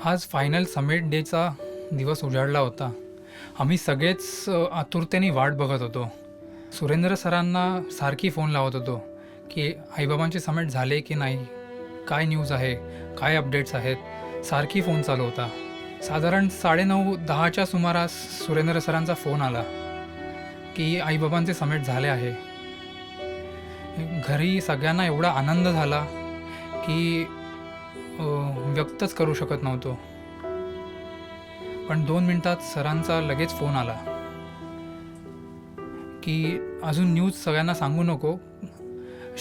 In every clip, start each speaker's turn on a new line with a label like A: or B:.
A: आज final summit डेचा दिवस उजाडला होता. आम्ही सगळेच आतुरतेने वाट बघत होतो. सुरेंद्र सरांना सारखी फोन लावत होतो की आईबाबांचे समिट झाले की नाही, काय न्यूज आहे, काय अपडेट्स आहेत. सारखी फोन चालू होता. साधारण 9:30-10च्या सुमारास सुरेंद्र सरांचा फोन आला की आईबाबांचे समिट झाले आहे. घरी सगळ्यांना एवढा आनंद झाला की व्यक्तच करू शकत नव्हतो. पण 2 मिनिटात सरांचा लगेच फोन आला की अजून न्यूज सगळ्यांना सांगू नको,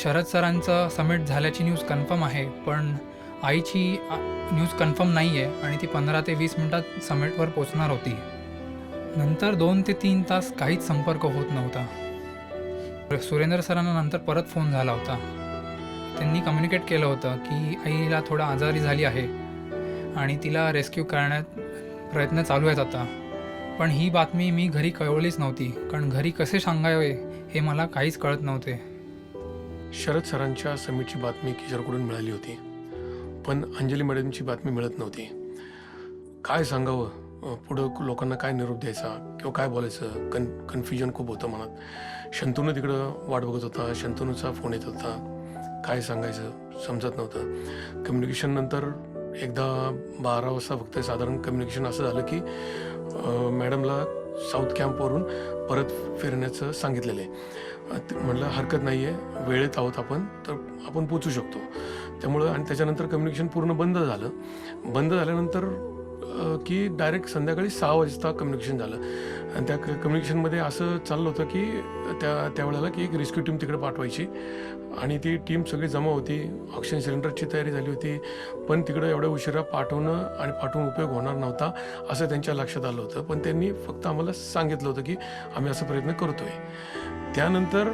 A: शरद सरांचं समिट झाल्याची न्यूज कन्फर्म आहे, पण आईची न्यूज कन्फर्म नाही आहे आणि ती 15 ते 20 मिनिटात समिटवर पोचणार होती. नंतर 2 ते 3 तास काहीच संपर्क होत नव्हता. सुरेंद्र सरांना नंतर परत फोन झाला होता. त्यांनी कम्युनिकेट केलं होतं की आईला थोडा आजारी झाली आहे आणि तिला रेस्क्यू करण्यात प्रयत्न चालू आहेत आता. पण ही बातमी मी घरी कळवलीच नव्हती, कारण घरी कसे सांगावे हे मला काहीच कळत नव्हते.
B: शरद सरांच्या समिटची बातमी किशोरकडून मिळाली होती, पण अंजली मॅडमची बातमी मिळत नव्हती. काय सांगावं, पुढं लोकांना काय निरोप द्यायचा किंवा काय बोलायचं, कन्फ्युजन खूप होतं मनात. शंतनू तिकडं वाट बघत होता, शंतनूचा फोन येत होता, काय सांगायचं समजत नव्हतं. कम्युनिकेशन नंतर एकदा 12 वाजता फक्त साधारण कम्युनिकेशन असं झालं की मॅडमला साऊथ कॅम्पवरून परत फिरण्याचं सांगितलेलं आहे. म्हटलं हरकत नाही आहे, वेळेत आहोत आपण, तर आपण पोचू शकतो. त्यामुळं आणि त्याच्यानंतर कम्युनिकेशन पूर्ण बंद झालं. बंद झाल्यानंतर की डायरेक्ट संध्याकाळी 6 वाजता कम्युनिकेशन झालं. आणि त्या कम्युनिकेशनमध्ये असं चाललं होतं की त्यावेळेला की एक रेस्क्यू टीम तिकडे पाठवायची आणि ती टीम सगळी जमा होती. ऑक्सिजन सिलेंडरची तयारी झाली होती, पण तिकडं एवढ्या उशिरा पाठवणं आणि पाठवून उपयोग होणार नव्हता असं त्यांच्या लक्षात आलं होतं. पण त्यांनी फक्त आम्हाला सांगितलं होतं की आम्ही असा प्रयत्न करतो आहे. त्यानंतर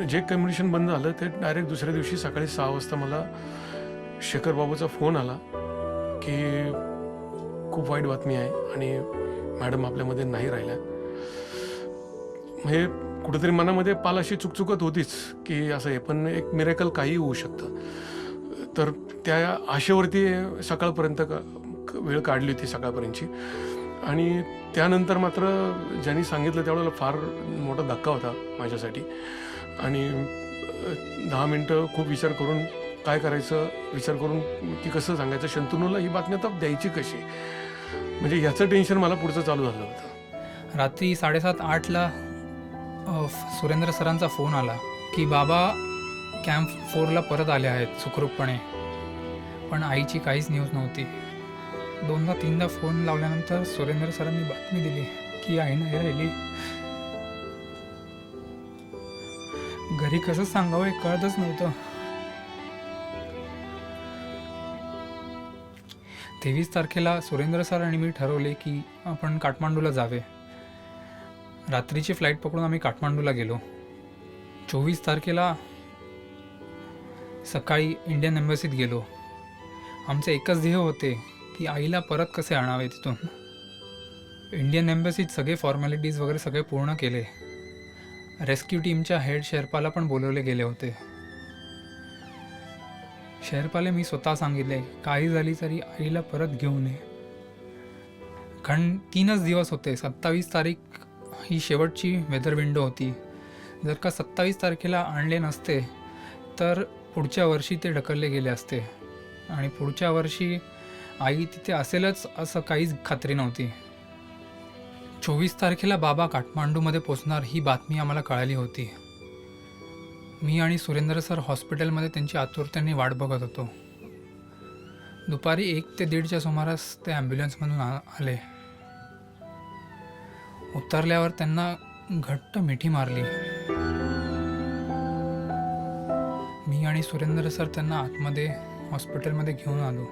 B: जे कम्युनिकेशन बंद झालं ते डायरेक्ट दुसऱ्या दिवशी सकाळी 6 वाजता मला शेखर बाबूचा फोन आला की खूप वाईट बातमी आहे आणि मॅडम आपल्यामध्ये नाही राहिल्या. म्हणजे कुठेतरी मनामध्ये पाल अशी चुकचुकत होतीच की असं आहे, पण एक मिरेकल काही होऊ शकतं. तर त्या आशेवरती सकाळपर्यंत वेळ काढली होती, सकाळपर्यंतची. आणि त्यानंतर मात्र ज्यांनी सांगितलं त्यावेळेला फार मोठा धक्का होता माझ्यासाठी. आणि 10 मिनटं खूप विचार करून काय करायचं, विचार करून की कसं सांगायचं, शंतनूला ही बातमी आता द्यायची कशी, म्हणजे ह्याचं टेन्शन मला पुढचं चालू झालं होतं.
A: रात्री 7:30-8ला सुरेंद्र सरांचा फोन आला की बाबा कॅम्प 4ला परत आले आहेत सुखरूपपणे. पण आईची काहीच न्यूज नव्हती. 2दा-3दा फोन लावल्यानंतर सुरेंद्र सरांनी बातमी दिली की आई नाही राहिली. घरी कसं सांगावं हे कळतच नव्हतं. 23 तारखेला सुरेंद्र सर आणि मी ठरवले की आपण काठमांडूला जावे. रात्रीची फ्लाईट पकडून आम्ही काठमांडूला गेलो. 24 तारखेला सकाळी इंडियन एम्बसीत गेलो. आमचे एकच ध्येय होते की आईला परत कसे आणावे तिथून. इंडियन एम्बसीत सगळे फॉर्मॅलिटीज वगैरे सगळे पूर्ण केले. रेस्क्यू टीमच्या हेड शेर्पाला पण बोलवले गेले होते. शेर्पाले मी स्वतः सांगितले काही झाली तरी आईला परत घेऊन ये. कारण 3च दिवस होते. 27 तारीख ही शेवटची वेदर विंडो होती. जर का 27 तारखेला आणले नसते तर पुढच्या वर्षी ते ढकलले गेले असते आणि पुढच्या वर्षी आई तिथे असेलच असं काहीच खात्री नव्हती. 24 तारखेला बाबा काठमांडूमध्ये पोचणार ही बातमी आम्हाला कळाली होती. मी आणि सुरेंद्र सर हॉस्पिटलमध्ये त्यांची आतुरतेने वाट बघत होतो. दुपारी 1 ते 1:30च्या सुमारास ते ॲम्ब्युलन्समधून आले. उतरल्यावर त्यांना घट्ट मिठी मारली. मी आणि सुरेंद्र सर त्यांना आतमध्ये हॉस्पिटलमध्ये घेऊन आलो.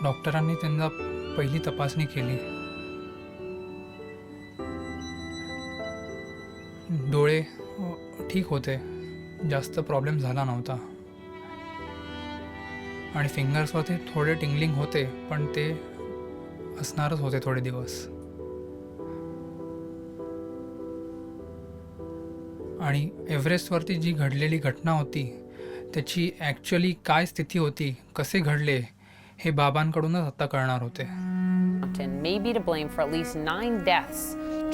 A: डॉक्टरांनी त्यांना पहिली तपासणी केली. डोळे ठीक होते, जास्त प्रॉब्लेम झाला नव्हता. आणि फिंगर्सवरती थोडे टिंगलिंग होते, पण ते असणारच होते थोडे दिवस. आणि एव्हरेस्टवरती जी घडलेली घटना होती त्याची ॲक्च्युअली काय स्थिती होती, कसे घडले, हे बाबांकडूनच आता कळणार होते.
C: may be to blame for at least 9 deaths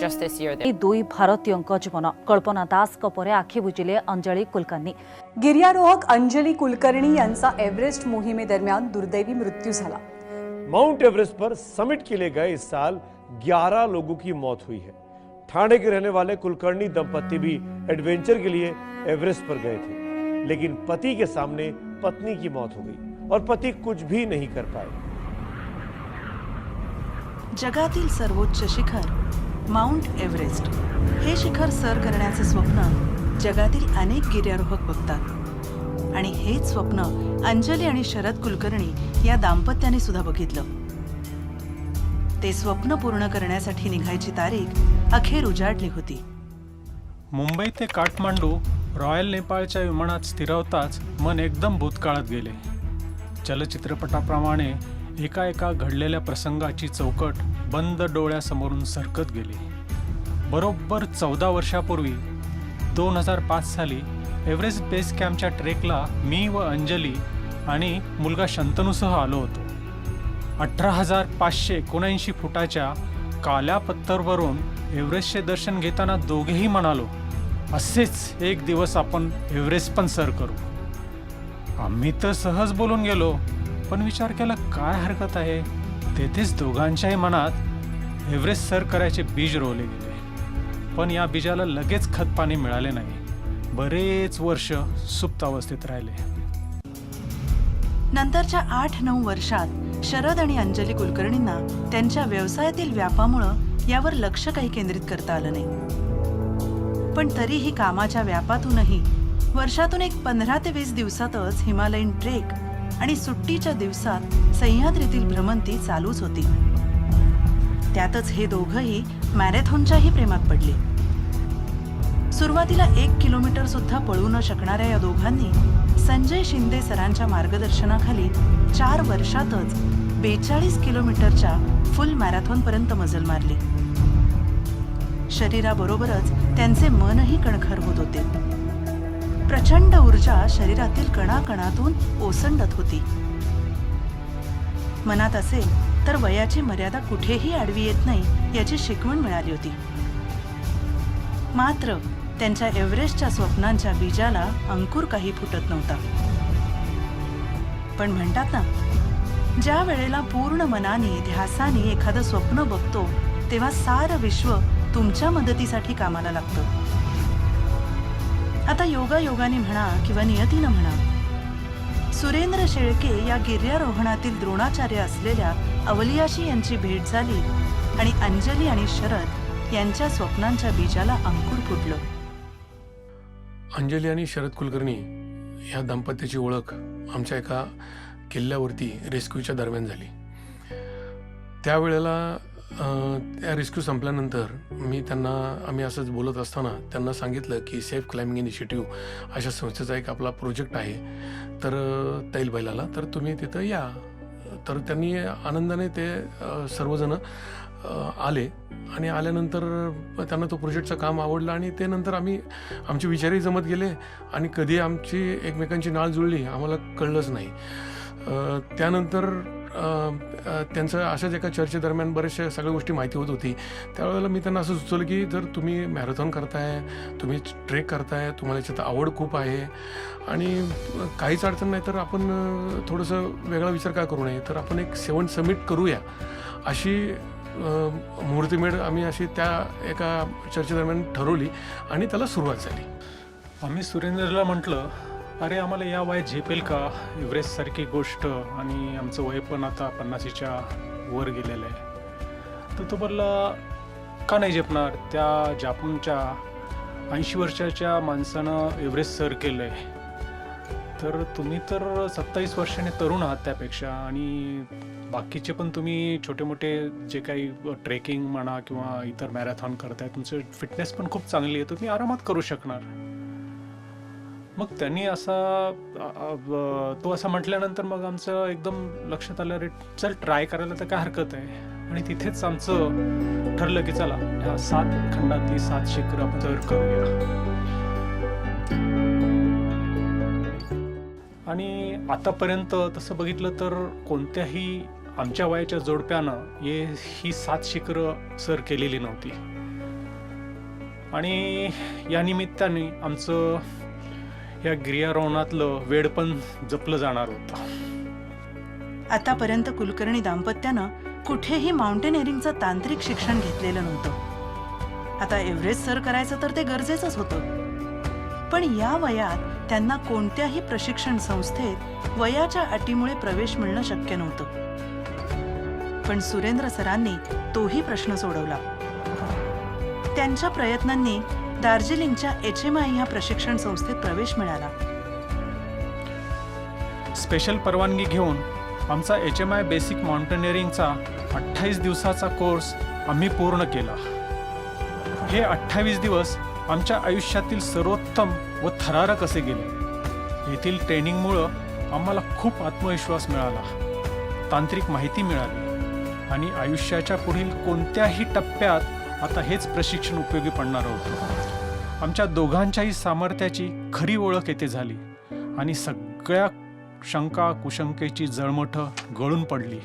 C: just this year.
D: ଏହି ଦୁଇ ଭାରତୀୟଙ୍କ ଜୀବନ କଳ୍ପନା ଦାସଙ୍କ ପରେ ଆଖି ବୁଜିଲେ ଅଞ୍ଜଳି କୁଲକର୍ଣ୍ଣୀ.
E: गिर्यारोहक अंजली कुलकर्णी यांचा एव्हरेस्ट मोहिमेदरम्यान दुर्दैवी मृत्यू झाला.
F: माउंट एवरेस्ट पर समिट के लिए गए इस साल 11 लोगों की मौत हुई है. ठाणे के रहने वाले कुलकर्णी दंपत्ति भी एडवेंचर के लिए एवरेस्ट पर गए थे, लेकिन पति के सामने पत्नी की मौत हो गई और पति कुछ भी नहीं कर पाए.
G: जगातील सर्वोच्च शिखर माउंट एव्हरेस्ट हे शिखर सर करण्याचे स्वप्न जगातील अनेक गिर्यारोहक बघतात आणि हेच स्वप्न अंजली आणि शरद कुलकर्णी या दाम्पत्याने सुद्धा बघितलं. ते स्वप्न पूर्ण करण्यासाठी निघायची तारीख अखेर उजाडली होती.
H: मुंबई ते काठमांडू रॉयल नेपाळच्या विमानात स्थिरवताच मन एकदम भूतकाळात गेले. चलचित्रपटाप्रमाणे एका घडलेल्या प्रसंगाची चौकट बंद डोळ्यासमोरून सरकत गेली. बरोबर 14 वर्षापूर्वी 2005 साली एव्हरेस्ट बेस कॅम्पच्या ट्रेकला मी व अंजली आणि मुलगा शंतनूसह आलो होतो. 18,579 फुटाच्या काल्या पत्थरवरून एव्हरेस्टचे दर्शन घेताना दोघेही म्हणालो, असेच एक दिवस आपण एव्हरेस्ट पण सर करू. आम्ही तर सहज बोलून गेलो, पण विचार केला काय हरकत आहे. तेथेच दोघांच्याही मनात एव्हरेस्ट सर करायचे बीज रोवले गेले. पण या बीजाला लगेच खतपाणी मिळाले नाही. बरेच वर्ष सुप्तावस्थेत राहिले.
G: नंतरच्या 8-9 वर्षात शरद आणि अंजली कुलकर्णींना त्यांच्या व्यवसायातील व्यापामुळं यावर लक्ष काही केंद्रित करता आलं नाही. पण तरीही कामाच्या व्यापातूनही वर्षातून एक 15 ते 20 दिवसातच हिमालयन ट्रेक आणि सुट्टीच्या दिवसात सह्याद्रीतील भ्रमंती चालूच होती. त्यातच हे दोघंही मॅरेथॉनच्याही प्रेमात पडले. सुरुवातीला 1 किलोमीटर सुद्धा पळू न शकणाऱ्या या दोघांनी संजय शिंदे सरांच्या मार्गदर्शनाखाली 4 वर्षातच 42 किलोमीटरच्या फुल मॅरेथॉनपर्यंत मजल मारली. शरीराबरोबरच त्यांचे मनही कणखर होत होते. प्रचंड ऊर्जा शरीरातील कणाकणातून ओसंडत होती. मनात असेल तर वयाची मर्यादा कुठेही आडवी येत नाही याची शिकवण मिळाली होती. मात्र त्यांच्या एव्हरेस्टच्या स्वप्नांच्या बीजाला अंकुर काही फुटत नव्हता. पण म्हणतात ना, ज्या वेळेला पूर्ण मनाने ध्यासाने एखादं स्वप्न बघतो तेव्हा सारं विश्व तुमच्या मदतीसाठी कामाला लागतं. आता योगायोगाने म्हणा किंवा नियतीनं म्हणा, सुरेंद्र शेळके या गिर्यारोहणातील द्रोणाचार्य असलेल्या अवलियाशी यांची भेट झाली आणि अंजली आणि शरद यांच्या स्वप्नांच्या बीजाला अंकुर फुटलं.
B: अंजली आणि शरद कुलकर्णी ह्या दाम्पत्याची ओळख आमच्या एका किल्ल्यावरती रेस्क्यूच्या दरम्यान झाली. त्यावेळेला त्या रेस्क्यू संपल्यानंतर आम्ही असंच बोलत असताना त्यांना सांगितलं की सेफ क्लाइम्बिंग इनिशिएटिव्ह अशा संस्थेचा एक आपला प्रोजेक्ट आहे, तर तैलबैलाला, तर तुम्ही तिथं या. तर त्यांनी आनंदाने ते सर्वजण आले आणि आल्यानंतर त्यांना तो प्रोजेक्टचं काम आवडलं आणि ते नंतर आमचे विचारही जमत गेले आणि कधी आमची एकमेकांची नाळ जुळली आम्हाला कळलंच नाही. त्यानंतर त्यांचं अशाच एका चर्चेदरम्यान बऱ्याचशा सगळ्या गोष्टी माहिती होत होती. त्यावेळेला मी त्यांना असं सुचवलं की जर तुम्ही मॅरेथॉन करताय, तुम्ही ट्रेक करताय, तुम्हाला याच्यात आवड खूप आहे आणि काहीच अडचण नाही, तर आपण थोडंसं वेगळा विचार काय करू नये, तर आपण एक 7 समिट करूया. अशी मुहूर्तमेढ आम्ही अशी त्या एका चर्चेदरम्यान ठरवली आणि त्याला सुरुवात झाली.
H: आम्ही सुरेंद्रला म्हटलं, अरे आम्हाला या वयात झेपेल का एव्हरेस्टसारखी गोष्ट, आणि आमचं वय पण आता 50च्या वर गेलेलं आहे. तर तो बोलला, का नाही झेपणार? त्या जापानच्या 80 वर्षाच्या माणसानं एव्हरेस्ट सर केलं आहे, तर तुम्ही तर 27 वर्षाने तरुण आहात त्यापेक्षा, आणि बाकीचे पण तुम्ही छोटे मोठे जे काही ट्रेकिंग म्हणा किंवा इतर मॅरेथॉन करताय, तुमचं फिटनेस पण खूप चांगली आहे, तुम्ही आरामात करू शकणार. मग त्यांनी तो असं म्हटल्यानंतर मग आमचं एकदम लक्षात आलं, रे चल ट्राय करायला तर काय हरकत आहे. आणि तिथेच आमचं ठरलं की चला ह्या 7 खंडातली 7 शिखरं आपण सर करूया. आणि आतापर्यंत तसं बघितलं तर कोणत्याही आमच्या वयाच्या जोडप्यानं ही 7 शिखरं सर केलेली नव्हती. आणि या निमित्ताने आमचं या गिर्यारोहणातलं वेळ पण जपलं जाणार होतं.
G: आतापर्यंत कुलकर्णी दाम्पत्यानं कुठेही माउंटेनिअरिंगचं तांत्रिक शिक्षण घेतलेलं नव्हतं. आता एव्हरेस्ट सर करायचं तर ते गरजेचंच होतं. पण या वयात त्यांना कोणत्याही प्रशिक्षण संस्थेत वयाच्या अटीमुळे प्रवेश मिळणं शक्य नव्हतं. पण सुरेंद्र सरांनी तोही प्रश्न सोडवला. त्यांच्या प्रयत्नांनी दार्जिलिंगच्या HMI ह्या प्रशिक्षण संस्थेत प्रवेश मिळाला.
H: स्पेशल परवानगी घेऊन आमचा HMI बेसिक माउंटेनिअरिंगचा 28 दिवसाचा कोर्स आम्ही पूर्ण केला. हे 28 दिवस आमच्या आयुष्यातील सर्वोत्तम व थरारक असे गेले. येथील ट्रेनिंगमुळं आम्हाला खूप आत्मविश्वास मिळाला, तांत्रिक माहिती मिळाली, आणि आयुष्याच्या पुढील कोणत्याही टप्प्यात आता हेच प्रशिक्षण उपयोगी पडणार होतं. आमच्या दोघांच्याही सामर्थ्याची खरी ओळख येथे झाली, आणि सगळ्या शंका कुशंकेची जळमठं गळून पडली.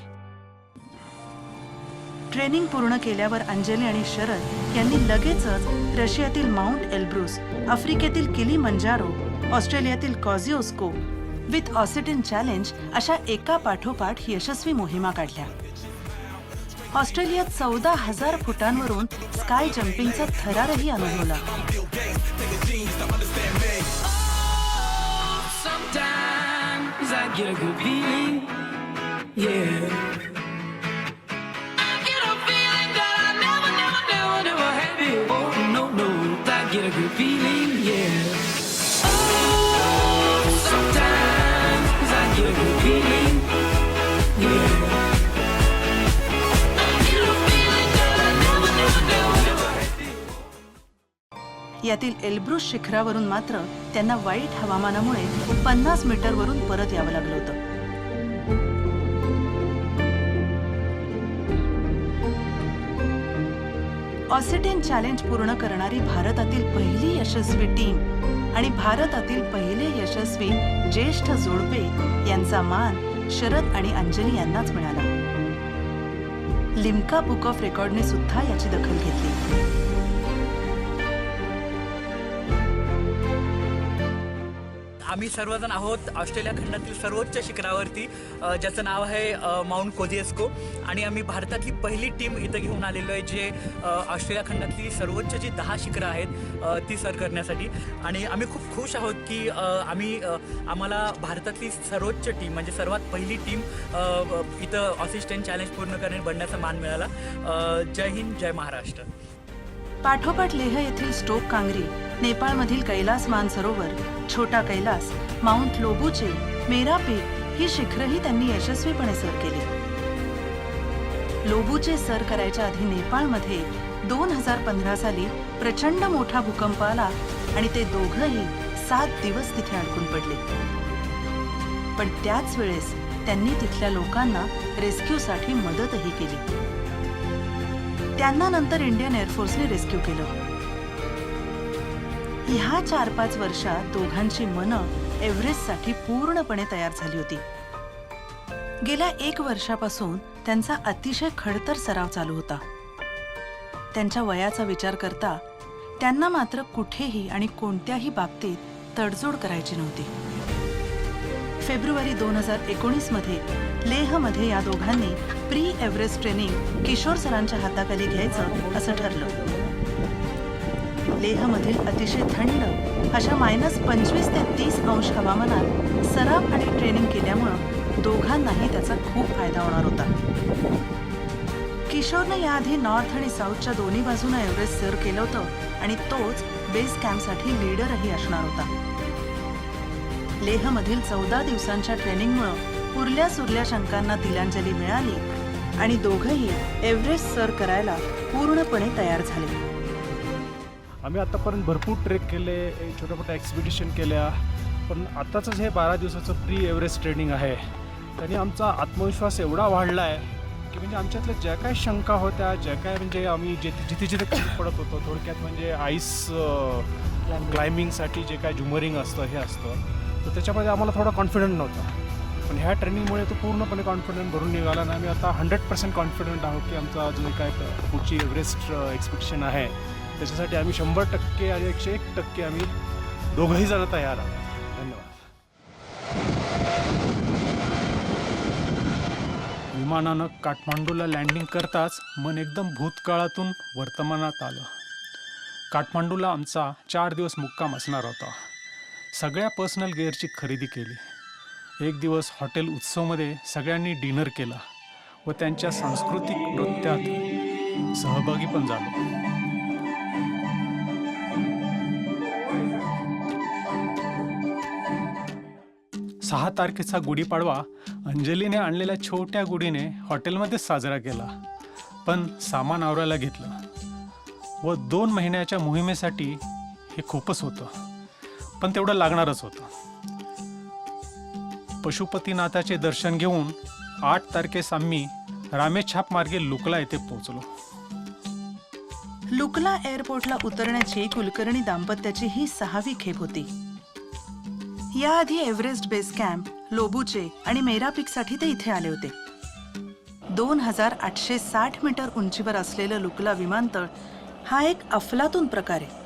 G: ट्रेनिंग पूर्ण केल्यावर अंजली आणि शरद यांनी लगेचच रशियातील माउंट एल्ब्रुस, आफ्रिकेतील किलीमंजारो, ऑस्ट्रेलियातील कॉझिओस्को विथ ऑसिटिन चॅलेंज अशा एका पाठोपाठ यशस्वी मोहिमा काढल्या. ऑस्ट्रेलियात 14,000 फुटांवरून स्काय जम्पिंगचा थरारही अनुभवला. यातील एल्ब्रुस शिखरावरून मात्र त्यांना वाईट हवामानामुळे 50 मीटरवरून परत यावं लागलं होतं. ऑसिटिन चॅलेंज पूर्ण करणारी भारतातील पहिली यशस्वी टीम आणि भारतातील पहिले यशस्वी ज्येष्ठ जोडपे यांचा मान शरद आणि अंजली यांनाच मिळाला. लिम्का बुक ऑफ रेकॉर्डने सुद्धा याची दखल घेतली.
I: आम्ही सर्वजण आहोत ऑस्ट्रेलिया खंडातील सर्वोच्च शिखरावरती, ज्याचं नाव आहे माउंट कोझिएस्को, आणि आम्ही भारतातली पहिली टीम इथं घेऊन आलेलो आहे, जे ऑस्ट्रेलिया खंडातली सर्वोच्च जी 10 शिखरं आहेत ती सर करण्यासाठी. आणि आम्ही खूप खुश आहोत की आम्हाला भारतातली सर्वोच्च टीम म्हणजे सर्वात पहिली टीम इथं ऑसिस्टन चॅलेंज पूर्ण करण्यास बनण्याचा मान मिळाला. जय हिंद, जय महाराष्ट्र.
G: पाठोपाठ लेह येथील स्टोक कांगरी, नेपाळमधील कैलास मानसरोवर, छोटा कैलास, माउंट लोबूचे, मेरा पीक ही शिखरही त्यांनी यशस्वीपणे सर केली. लोबूचे सर करायच्या आधी नेपाळमध्ये 2015 साली प्रचंड मोठा भूकंप आला आणि ते दोघंही 7 दिवस तिथे अडकून पडले. पण त्याच वेळेस त्यांनी तिथल्या लोकांना रेस्क्यूसाठी मदतही केली. त्यांना नंतर इंडियन एअरफोर्सने रेस्क्यू केलं. ह्या 4-5 वर्षात दोघांची मनं एव्हरेस्टसाठी पूर्णपणे तयार झाली होती. गेल्या 1 वर्षापासून त्यांचा अतिशय खडतर सराव चालू होता. त्यांच्या वयाचा विचार करता त्यांना मात्र कुठेही आणि कोणत्याही बाबतीत तडजोड करायची नव्हती. फेब्रुवारी 2019 मध्ये लेहमध्ये या दोघांनी प्री एव्हरेस्ट ट्रेनिंग किशोर सरांच्या हाताखाली घ्यायचं असं ठरलं. लेहमधील अतिशय थंड अशा -25 ते 30 अंश हवामानात सराव आणि ट्रेनिंग केल्यामुळं दोघांनाही त्याचा खूप फायदा होणार होता. किशोरनं याआधी नॉर्थ आणि साऊथच्या दोन्ही बाजूनं एव्हरेस्ट सर केलं होतं आणि तोच बेस कॅम्पसाठी लीडरही असणार होता. लेहमधील 14 दिवसांच्या ट्रेनिंगमुळं उरल्या सुरल्या शंकांना तिलांजली मिळाली आणि दोघंही एव्हरेस्ट सर करायला पूर्णपणे तयार झाले.
H: आम्ही आतापर्यंत भरपूर ट्रेक केले, छोट्या मोठ्या एक्सपिडिशन केल्या, पण आताच हे 12 दिवसाचं प्री एव्हरेस्ट ट्रेनिंग आहे. त्याने आमचा आत्मविश्वास एवढा वाढला आहे की म्हणजे आमच्यातल्या ज्या काय शंका होत्या, ज्या काय म्हणजे आम्ही जिथे जिथे कमी पडत होतो, थोडक्यात म्हणजे आईस क्लाइम्बिंगसाठी जे काय झुमरिंग असतं हे असतं, तर त्याच्यामध्ये आम्हाला थोडा कॉन्फिडंट नव्हता. पण ह्या ट्रेनिंगमुळे तो पूर्णपणे कॉन्फिडंट भरून निघाला आणि आम्ही आता 100% कॉन्फिडंट आहोत की आमचा जो काय पुढची एव्हरेस्ट एक्सपिडिशन आहे त्याच्यासाठी आम्ही 100% आणि 101% आम्ही दोघंही जण तयार आहोत. धन्यवाद. विमानानं काठमांडूला लँडिंग करताच मन एकदम भूतकाळातून वर्तमानात आलं. काठमांडूला आमचा 4 दिवस मुक्काम असणार होता. सगळ्या पर्सनल गेअरची खरेदी केली. एक दिवस हॉटेल उत्सवमध्ये सगळ्यांनी डिनर केला व त्यांच्या सांस्कृतिक नृत्यात सहभागी पण झालो. 6 तारखेचा गुढीपाडवा अंजलीने आणलेल्या छोट्या गुढीने हॉटेलमध्येच साजरा केला, पण सामान आवरायला घेतलं व 2 महिन्याच्या मोहिमेसाठी हे खूपच होतं, पण तेवढं लागणारच होतं. पशुपतीनाथाचे दर्शन घेऊन 8 तारखेस आम्ही रामेछाप मार्गे लुकला येथे पोहोचलो.
G: लुकला एअरपोर्टला उतरण्याची कुलकर्णी दाम्पत्याची ही 6वी खेप होती. याआधी एव्हरेस्ट बेस कॅम्प, लोबूचे आणि मेरा पीकसाठी ते इथे आले होते. 2860 मीटर उंचीवर असलेलं लुकला विमानतळ हा एक अफलातून प्रकार आहे.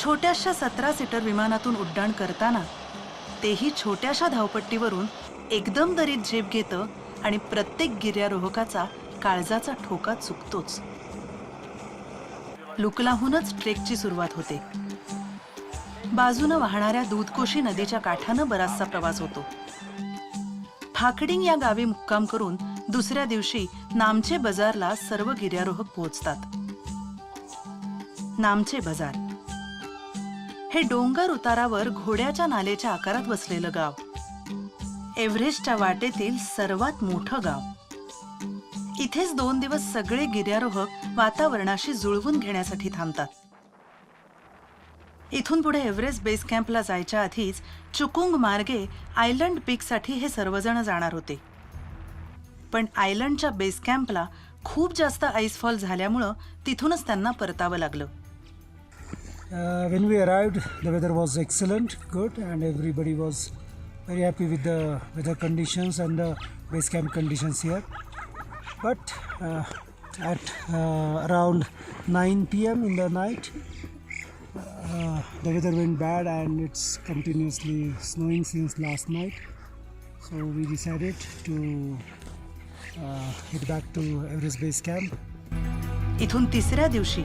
G: छोट्याशा 17 सीटर विमानातून उड्डाण करताना तेही छोट्याशा धावपट्टीवरून एकदम दरीत झेप घेतं आणि प्रत्येक गिर्यारोहकाचा काळजाचा ठोका चुकतोच. लुकलाहूनच ट्रेकची सुरुवात होते. बाजूनं वाहणाऱ्या दूधकोशी नदीच्या काठानं बराचसा प्रवास होतो. फाकडिंग या गावी मुक्काम करून दुसऱ्या दिवशी नामचे बाजारला सर्व गिर्यारोहक पोहोचतात. नामचे बाजार हे डोंगर उतारावर घोड्याच्या नालेच्या आकारात वसलेलं गाव. एव्हरेस्टच्या वाटेतील सर्वात मोठं गाव. इथेच 2 दिवस सगळे गिर्यारोहक वातावरणाशी जुळवून घेण्यासाठी थांबतात. इथून पुढे एव्हरेस्ट बेस कॅम्पला जायच्या आधीच चुकुंग मार्गे आयलंड पीकसाठी हे सर्वजण जाणार होते. पण आयलंडच्या बेस कॅम्पला खूप जास्त आईसफॉल झाल्यामुळं तिथूनच त्यांना परतावं लागलं.
J: When we arrived, the weather was excellent, good, and everybody was very happy with the weather conditions and the base camp conditions here. But at around 9 p.m. in the night, the weather went bad and it's continuously snowing since last night. So we decided to head back to Everest Base Camp.
G: इथून तिसऱ्या दिवशी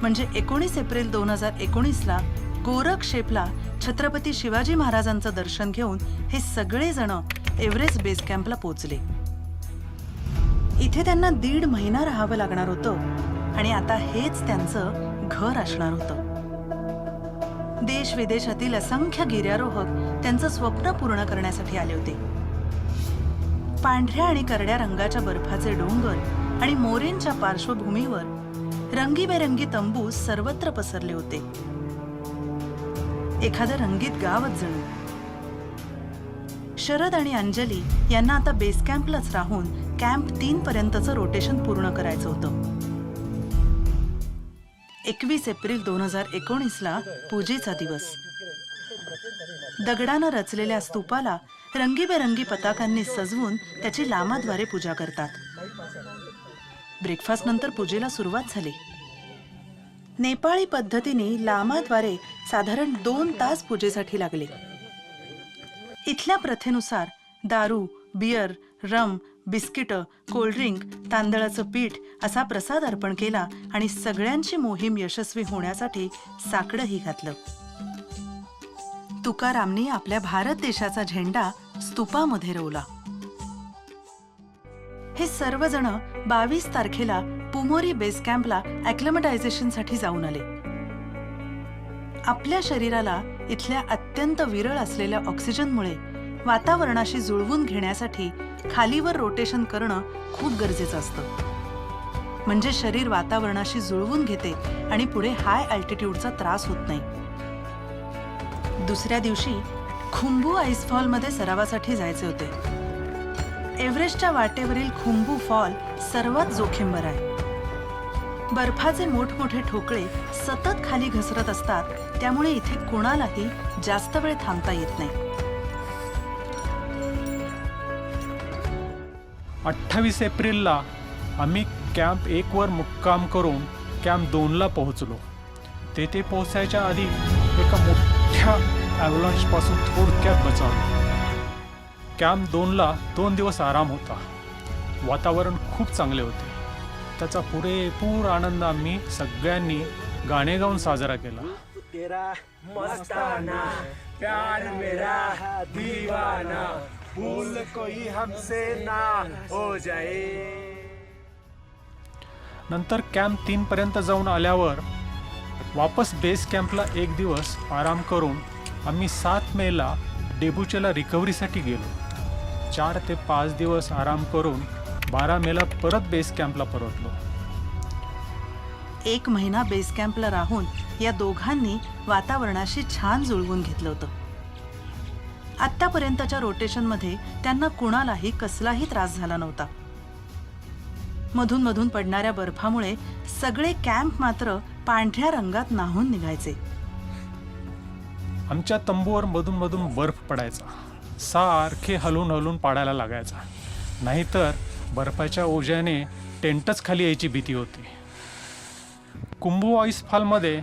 G: म्हणजे 19 April 2019ला गोरखशेपला Chhatrapati Shivaji महाराजांचं दर्शन घेऊन हे सगळे जण Everest base कॅम्पला पोहोचले. इथे त्यांना 1.5 महिना राहावं लागणार होतं आणि आता हेच त्यांचं घर असणार होतं. देश विदेशातील असंख्य गिर्यारोहक त्यांचं स्वप्न पूर्ण करण्यासाठी आले होते. पांढऱ्या आणि करड्या रंगाच्या बर्फाचे डोंगर आणि मोरेंच्या पार्श्वभूमीवर रंगीबेरंगी तंबू सर्वत्र पसरले होते. एखादं रंगीत गावच जणू. शरद आणि अंजली यांना आता बेस कॅम्पलाच राहून कॅम्प 3 पर्यंतचं रोटेशन पूर्ण करायचं होतं. 21 एप्रिल 2019ला पूजेचा दिवस. दगडानं रचलेल्या स्तूपाला रंगीबेरंगी पताकांनी सजवून त्याची लामाद्वारे पूजा करतात. ब्रेकफास्ट नंतर पूजेला सुरुवात झाली. नेपाळी पद्धतीने लामाद्वारे साधारण 2 तास पूजेसाठी लागले. इथल्या प्रथेनुसार दारू, बियर, रम, बिस्किटं, कोल्ड्रिंक, तांदळाचं पीठ असा प्रसाद अर्पण केला आणि सगळ्यांची मोहीम यशस्वी होण्यासाठी साकडंही घातलं. तुकारामनी आपल्या भारत देशाचा झेंडा स्तूपामध्ये रोवला. हे सर्वजण 22 तारखेला पुमोरी बेस कॅम्पला ॲक्लिमटायझेशनसाठी जाऊन आले. आपल्या शरीराला इथल्या अत्यंत विरळ असलेल्या ऑक्सिजनमुळे वातावरणाशी जुळवून घेण्यासाठी खालीवर रोटेशन करणं खूप गरजेचं असतं. म्हणजे शरीर वातावरणाशी जुळवून घेते आणि पुढे हाय अल्टिट्यूडचा त्रास होत नाही. दुसऱ्या दिवशी खुंबू आईसफॉलमध्ये सरावासाठी जायचे होते. एव्हरेस्टच्या वाटेवरील खुंबू फॉल सर्वात जोखीमभर आहे. बर्फाचे मोठमोठे ठोकळे सतत खाली घसरत असतात, त्यामुळे इथे कोणालाही जास्त वेळ थांबता येत नाही.
H: 28 एप्रिलला आम्ही कॅम्प 1 वर मुक्काम करून कॅम्प 2ला पोहोचलो. तेथे पोहोचायच्या आधी एका मोठ्या ॲव्हलांचपासून थोडक्यात बचावलो. कॅम्प 2ला 2 दिवस आराम होता. वातावरण खूप चांगले होते. त्याचा पुरेपूर आनंद आम्ही सगळ्यांनी गाणे गाऊन साजरा केला. नंतर कॅम्प 3 पर्यंत जाऊन आल्यावर वापस बेस कॅम्पला 1 दिवस आराम करून आम्ही 7 मेला डेबुचेला रिकव्हरीसाठी गेलो. 4 ते 5 दिवस आराम करून 12 मेला परत बेस कॅम्पला परतलो.
G: 1 महिना बेस कॅम्पला राहून या दोघांनी वातावरणाशी छान जुळवून घेतलं होतं. आत्तापर्यंतच्या रोटेशनमध्ये त्यांना कुणालाही कसलाही त्रास झाला नव्हता. मधून मधून पडणाऱ्या बर्फामुळे सगळे कॅम्प मात्र पांढऱ्या रंगात न्हाऊन निघायचे.
H: आमच्या तंबूवर मधून मधून बर्फ पडायचा. सारखे हलून हलून पाडायला लागायचा. नाहीतर बर्फाच्या ओझ्याने टेंटच खाली यायची भीती होती. कुंभू आईसफॉलमध्ये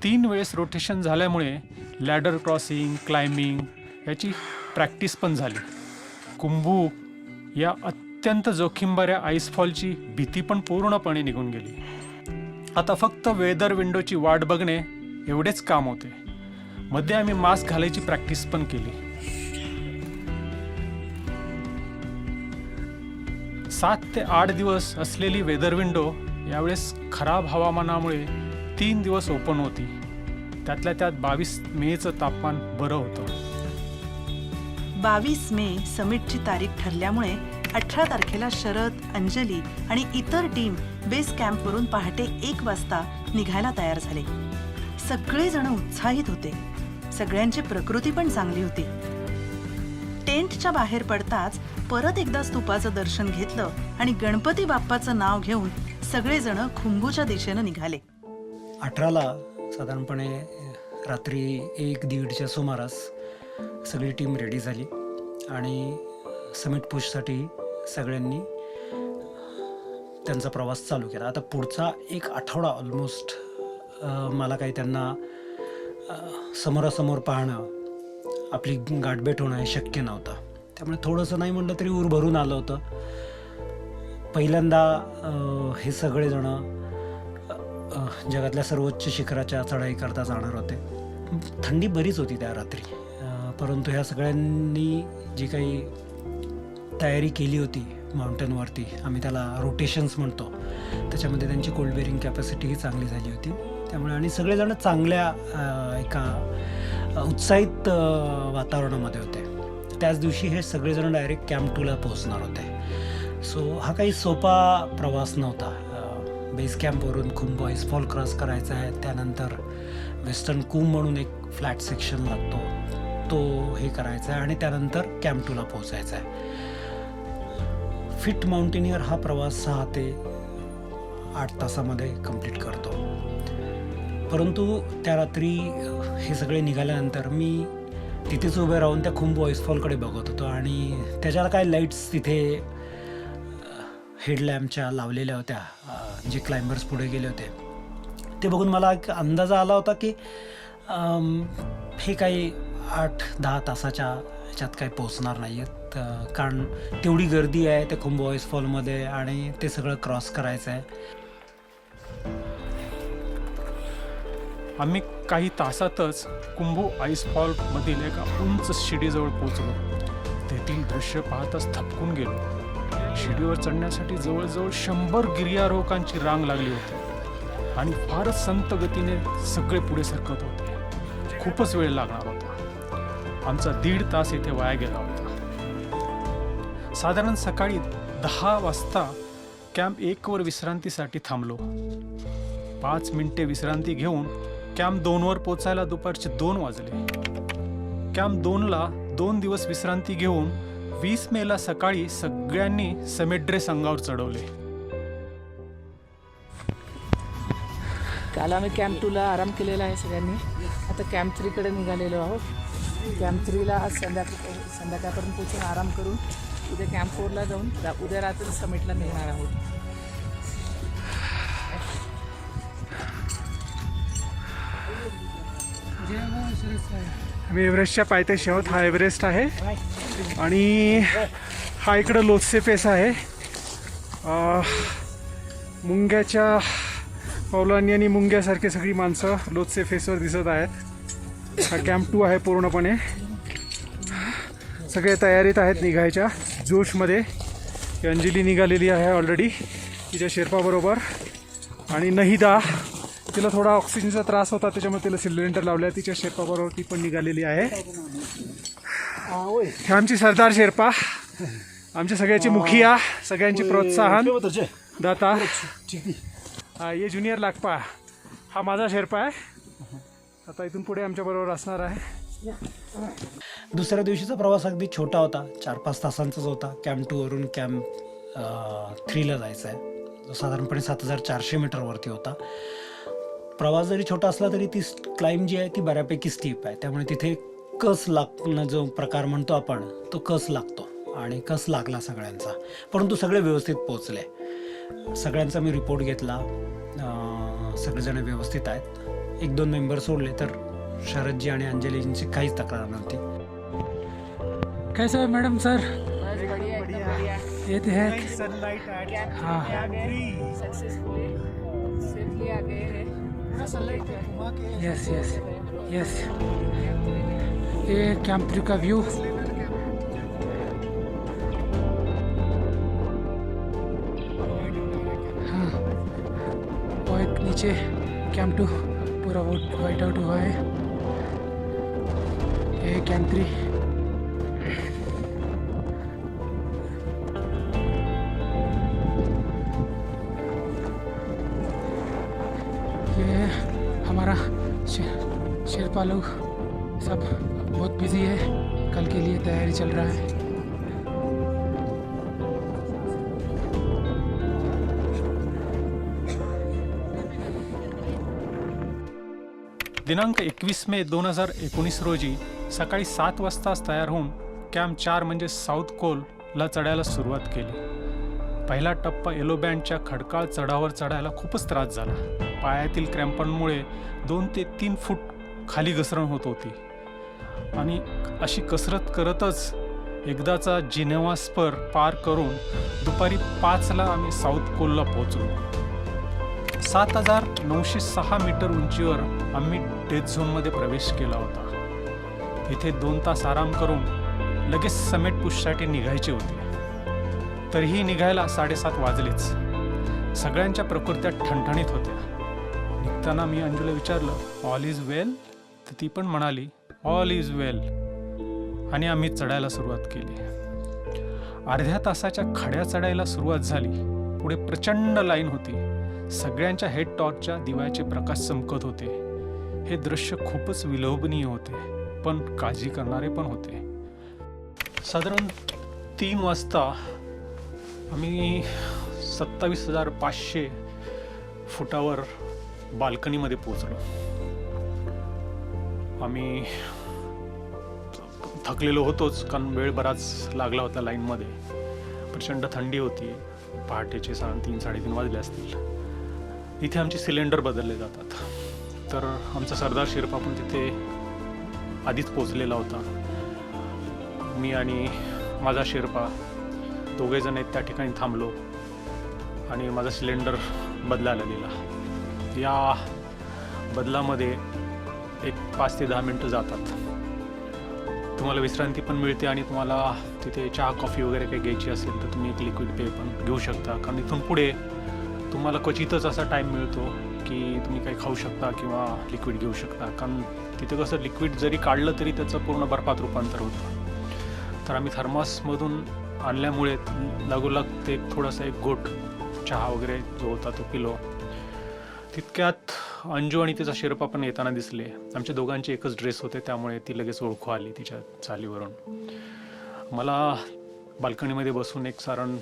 H: 3 वेळेस रोटेशन झाल्यामुळे लॅडर क्रॉसिंग, क्लाइम्बिंग याची प्रॅक्टिस पण झाली. कुंभू या अत्यंत जोखीमभऱ्या आईसफॉलची भीती पण पूर्णपणे निघून गेली. आता फक्त वेदर विंडोची वाट बघणे एवढेच काम होते. मध्ये आम्ही मास्क घालायची प्रॅक्टिस पण केली. 7 ते 8 दिवस असलेली वेदर विंडो यावेळेस खराब हवामानामुळे 3 दिवस ओपन होती. त्यातल्या त्यात 22 मेचं तापमान बरं होतं.
G: 22 मे समिटची तारीख ठरल्यामुळे 18 तारखेला शरद, अंजली आणि इतर टीम बेस कॅम्पवरून पहाटे 1 वाजता निघायला तयार झाले. सगळेजण उत्साहित होते. सगळ्यांची प्रकृती पण चांगली होती. टेंटच्या बाहेर पडताच परत एकदा स्तूपाचं दर्शन घेतलं आणि गणपती बाप्पाचं नाव घेऊन सगळेजण खुंबूच्या दिशेनं निघाले.
J: 18ला साधारणपणे रात्री 1-1:30च्या सुमारास सगळी टीम रेडी झाली आणि समिट पुशसाठी सगळ्यांनी त्यांचा प्रवास चालू केला. आता पुढचा 1 आठवडा ऑलमोस्ट मला काही त्यांना समोरासमोर पाहणं, आपली गाठभेट होणं हे शक्य नव्हतं. त्यामुळे थोडंसं नाही म्हटलं तरी ऊर भरून आलं होतं. पहिल्यांदा हे सगळेजणं जगातल्या सर्वोच्च शिखराच्या चढाई करता जाणार होते. थंडी बरीच होती त्या रात्री, परंतु ह्या सगळ्यांनी जी काही तयारी केली होती माउंटनवरती, आम्ही त्याला रोटेशन्स म्हणतो, त्याच्यामध्ये त्यांची कोल्ड बेरिंग कॅपॅसिटीही चांगली झाली होती. त्यामुळे आणि सगळेजण चांगल्या एका उत्साहित वातावरणामध्ये होते. त्याच दिवशी हे सगळेजण डायरेक्ट कॅम्प 2ला पोहोचणार होते. सो हा काही सोपा प्रवास नव्हता. बेस कॅम्पवरून खुंबू आईसफॉल क्रॉस करायचा आहे, त्यानंतर वेस्टर्न कूम म्हणून एक फ्लॅट सेक्शन लागतो, तो हे करायचा आहे आणि त्यानंतर कॅम्प 2ला पोहोचायचा आहे. फिट माउंटेनियर हा प्रवास 6 ते 8 तासामध्ये कंप्लीट करतो. परंतु त्या रात्री हे सगळे निघाल्यानंतर मी तिथेच उभे राहून त्या खुंबू आईसफॉलकडे बघत होतो आणि त्याच्याला काय लाईट्स तिथे हेडलॅम्पच्या लावलेल्या होत्या. जे क्लाइंबर्स पुढे गेले होते ते बघून मला एक अंदाज आला होता की हे काही 8-10 तासाच्या ह्याच्यात काही पोचणार नाही आहेत, कारण तेवढी गर्दी आहे त्या खुंबू आईसफॉलमध्ये आणि ते सगळं क्रॉस करायचं आहे.
H: आम्ही काही तासातच कुंभू आईसफॉलमधील एका उंच शिडीजवळ पोचलो. तेथील दृश्य पाहताच थपकून गेलो. शिडीवर चढण्यासाठी जवळजवळ 100 गिर्यारोहकांची रांग लागली होती आणि फारच संत गतीने सगळे पुढे सरकत होते. खूपच वेळ लागणार होता. आमचा 1.5 तास इथे वाया गेला होता. साधारण सकाळी 10 वाजता कॅम्प 1 वर विश्रांतीसाठी थांबलो. 5 मिनिटे विश्रांती घेऊन कॅम्प 2 वर पोचायला दुपारचे 2 वाजले. कॅम्प 2ला 2 दिवस विश्रांती घेऊन 20 मेला सकाळी सगळ्यांनी समेट ड्रेस अंगावर चढवले.
K: काल आम्ही कॅम्प 2ला आराम केलेला आहे सगळ्यांनी. आता कॅम्प 3कडे निघालेलो आहोत. कॅम्प 3ला आज संध्याकाळपर्यंत पोचून आराम करून उद्या कॅम्प 4ला जाऊन उद्या रात्री समिटला निघणार आहोत.
J: आम्ही एव्हरेस्टच्या पायथ्याशी आहोत. हा एव्हरेस्ट आहे आणि हा इकडं लोत्से फेस आहे. मुंग्याच्या पौलांनी आणि मुंग्यासारखी सगळी माणसं लोत्से फेसवर दिसत आहेत. हा कॅम्प 2 आहे पूर्णपणे. सगळे तयारीत आहेत निघायच्या जोशमध्ये. अंजली निघालेली आहे ऑलरेडी तिच्या शेर्पाबरोबर. आणि नहिदा, तिला थोडा ऑक्सिजनचा त्रास होता त्याच्यामुळे तिला सिलेंडर लावल्या. तिच्या शेर्पाबरोबर ती पण निघालेली आहे. हे आमची सरदार शेर्पा, आमच्या सगळ्याची मुखिया, सगळ्यांची प्रोत्साहन दाता. ये ज्युनियर लागपा, हा माझा शेर्पा आहे. आता इथून पुढे आमच्याबरोबर असणार आहे.
L: दुसऱ्या दिवशीचा प्रवास अगदी छोटा होता. 4-5 तासांचाच होता. कॅम्प 2 वरून कॅम्प 3ला जायचं आहे. साधारणपणे 7400 मीटरवरती होता. प्रवास जरी छोटा असला तरी ती क्लाइंब जी आहे ती बऱ्यापैकी स्टीप आहे. त्यामुळे तिथे कस लागणं जो प्रकार म्हणतो आपण तो कस लागतो आणि कस लागला सगळ्यांचा. परंतु सगळे व्यवस्थित पोचले. सगळ्यांचा मी रिपोर्ट घेतला. सगळेजण व्यवस्थित आहेत. 1-2 मेंबर सोडले तर शरदजी आणि अंजलीजींची काहीच तक्रार नव्हती.
J: कैसा है मैडम सर? ये तो है हाँ यस यस यस. ये कैंप 3 का व्यू. हाँ वो एक नीचे कैंप 2 पूरा वाइट आउट हुआ है. ये कैंप 3. ये हमारा शेरपा लोग सब बहुत बिजी है. कल के लिए तैयारी चल रहा है.
H: दिनांक 21 मे 2019 रोजी सकाळी 7 वाजताच तयार होऊन कॅम्प 4 म्हणजे साऊथ कोलला चढायला सुरुवात केली. पहिला टप्पा येलो बँडच्या खडकाळ चढावर चढायला खूपच त्रास झाला. पायातील क्रॅम्पांमुळे 2 ते 3 फूट खाली घसरण होत होती आणि अशी कसरत करतच एकदाचा जिनेवा स्पर पार करून दुपारी 5ला आम्ही साऊथ कोलला पोहोचलो. 7906 मीटर उंचीवर आम्ही डेथ झोनमध्ये प्रवेश केला होता. तिथे 2 तास आराम करून लगेच समेट पुशसाठी निघायचे होते. तरीही निघायला 7:30 वाजलेच. सगळ्यांच्या प्रकृत्या ठणठणीत होत्या. निघताना मी अंजूला विचारलं ऑल इज वेल, तर ती पण म्हणाली ऑल इज वेल. आणि आम्ही चढायला सुरुवात केली. अर्ध्या तासाच्या खड्या चढायला सुरुवात झाली. पुढे प्रचंड लाईन होती. सगळ्यांच्या हेड टॉर्चच्या दिव्याचे प्रकाश चमकत होते. हे दृश्य खूपच विलोभनीय होते, पण काळजी करणारे पण होते. साधारण 3 वाजता आम्ही 27,500 फुटावर बाल्कनीमध्ये पोचलो. आम्ही थकलेलो होतोच, कारण वेळ बराच लागला होता लाईनमध्ये. प्रचंड थंडी होती. पहाटेचे 3-3:30 वाजले असतील. इथे आमचे सिलेंडर बदलले जातात. तर आमचा सरदार शेर्पा पण तिथे आधीच पोचलेला होता. मी आणि माझा शेर्पा दोघेजण आहेत त्या ठिकाणी थांबलो आणि माझा सिलेंडर बदलायला दिला. या बदलामध्ये एक 5 ते 10 मिनटं जातात. तुम्हाला विश्रांती पण मिळते आणि तुम्हाला तिथे चहा कॉफी वगैरे काही घ्यायची असेल तर तुम्ही एक लिक्विड पेय पण घेऊ शकता, कारण इथून पुढे तुम्हाला क्वचितच असा टाईम मिळतो की तुम्ही काही खाऊ शकता किंवा लिक्विड घेऊ शकता, कारण तिथे कसं लिक्विड जरी काढलं तरी त्याचं पूर्ण बर्फात रूपांतर होतं. तर आम्ही थर्मासमधून आणल्यामुळे लागोलाग ते थोडासा एक घोट चहा वगैरे जो होता तो पिलो. तितक्यात अंजू आणि तिचा शेर्पा पण येताना दिसले. आमच्या दोघांचे एकच ड्रेस होते त्यामुळे ती लगेच ओळखू आली तिच्या चालीवरून. मला बाल्कनीमध्ये बसून एक साधारण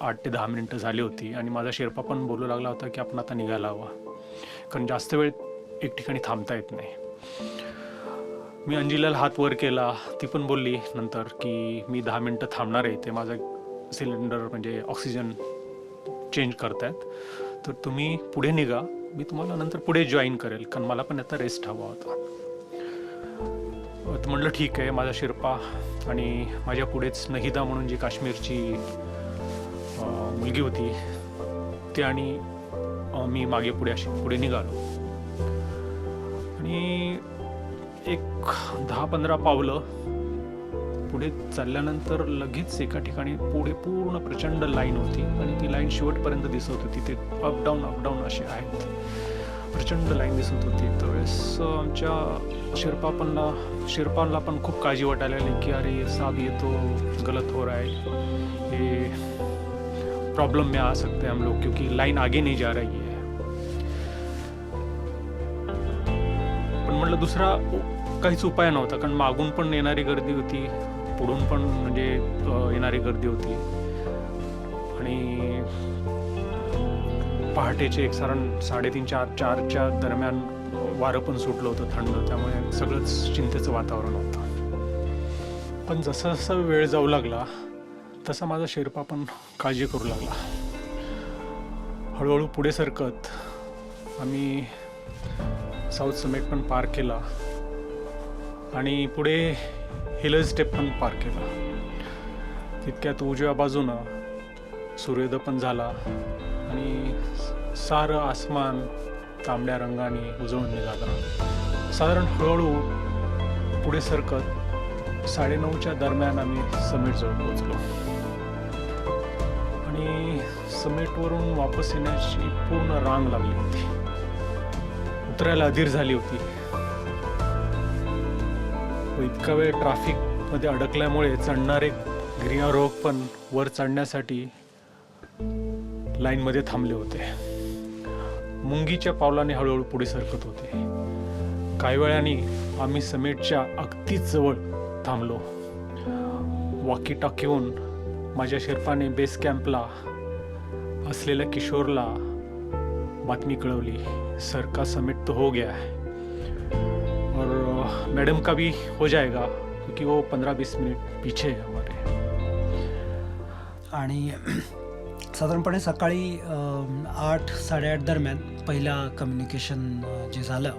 H: 8 ते 10 मिनिटं झाली होती आणि माझा शेर्पा पण बोलू लागला होता की आपण आता निघायला हवा, कारण जास्त वेळ एक ठिकाणी थांबता येत नाही. मी अंजिलाला हात वर केला, ती पण बोलली नंतर की मी 10 मिनटं थांबणार आहे, ते माझा सिलेंडर म्हणजे ऑक्सिजन चेंज करतायत, तर तुम्ही पुढे निघा, मी तुम्हाला नंतर पुढे जॉईन करेल, कारण मला पण आता रेस्ट हवा होता. तर म्हटलं ठीक आहे. माझा शेर्पा आणि माझ्या पुढेच नहिदा म्हणून जी काश्मीरची मुलगी होती ती आणि मी मागे पुढे अशी पुढे निघालो आणि एक 10-15 पावलं पुढे चालल्यानंतर लगेच एका ठिकाणी पुढे पूर्ण प्रचंड लाईन होती आणि ती लाईन शेवटपर्यंत दिसत होती. ते अप डाऊन असे आहेत, प्रचंड लाईन दिसत होती. त्यावेळेस आमच्या शेर्पांना पण खूप काळजी वाटायला लागली की अरे साहब ये तो गलत हो रहा है, ये प्रॉब्लम में आ सकते हैं हम लोग क्योंकि लाइन आगे नहीं जा रही है. पण म्हटलं दुसरा काहीच उपाय नव्हता, कारण मागून पण येणारी गर्दी होती, पुढून पण म्हणजे येणारी गर्दी होती आणि पहाटेचे एक साधारण 3:30-4च्या दरम्यान वारं पण सुटलं होतं थंड, त्यामुळे सगळंच चिंतेचं वातावरण होतं. पण जसं जसं वेळ जाऊ लागला तसा माझा शेर्पा पण काळजी करू लागला. हळूहळू पुढे सरकत आम्ही साऊथ समिट पण पार केला आणि पुढे हिलज स्टेप पण पार केला. तितक्यात उजव्या बाजूनं सूर्योदय पण झाला आणि सारं आसमान तांबड्या रंगाने उजळून निघाला. साधारण हळूहळू पुढे सरकत 9:30च्या दरम्यान आम्ही समिटजवळ पोहोचलो आणि समिटवरून वापस येण्याची पूर्ण रांग लागली होती. उतरायला अधीर झाली होती. इतका वेळ ट्रॅफिकमध्ये अडकल्यामुळे चढणारे गिर्यारोहक पण वर चढण्यासाठी लाईनमध्ये थांबले होते. मुंगीच्या पावलाने हळूहळू पुढे सरकत होते. काही वेळाने आम्ही समिटच्या अगदीच जवळ थांबलो. वॉकी टॉकीहून माझ्या शेर्पाने बेस कॅम्पला असलेल्या किशोरला बातमी कळवली, सर का समिट तो हो गया है और मैडम का भी हो जाएगा क्योंकि वो 15-20 मिनट पीछे है हमारे.
L: आणि साधारणपणे सकाळी 8-8:30 दरम्यान पहिला कम्युनिकेशन जे झालं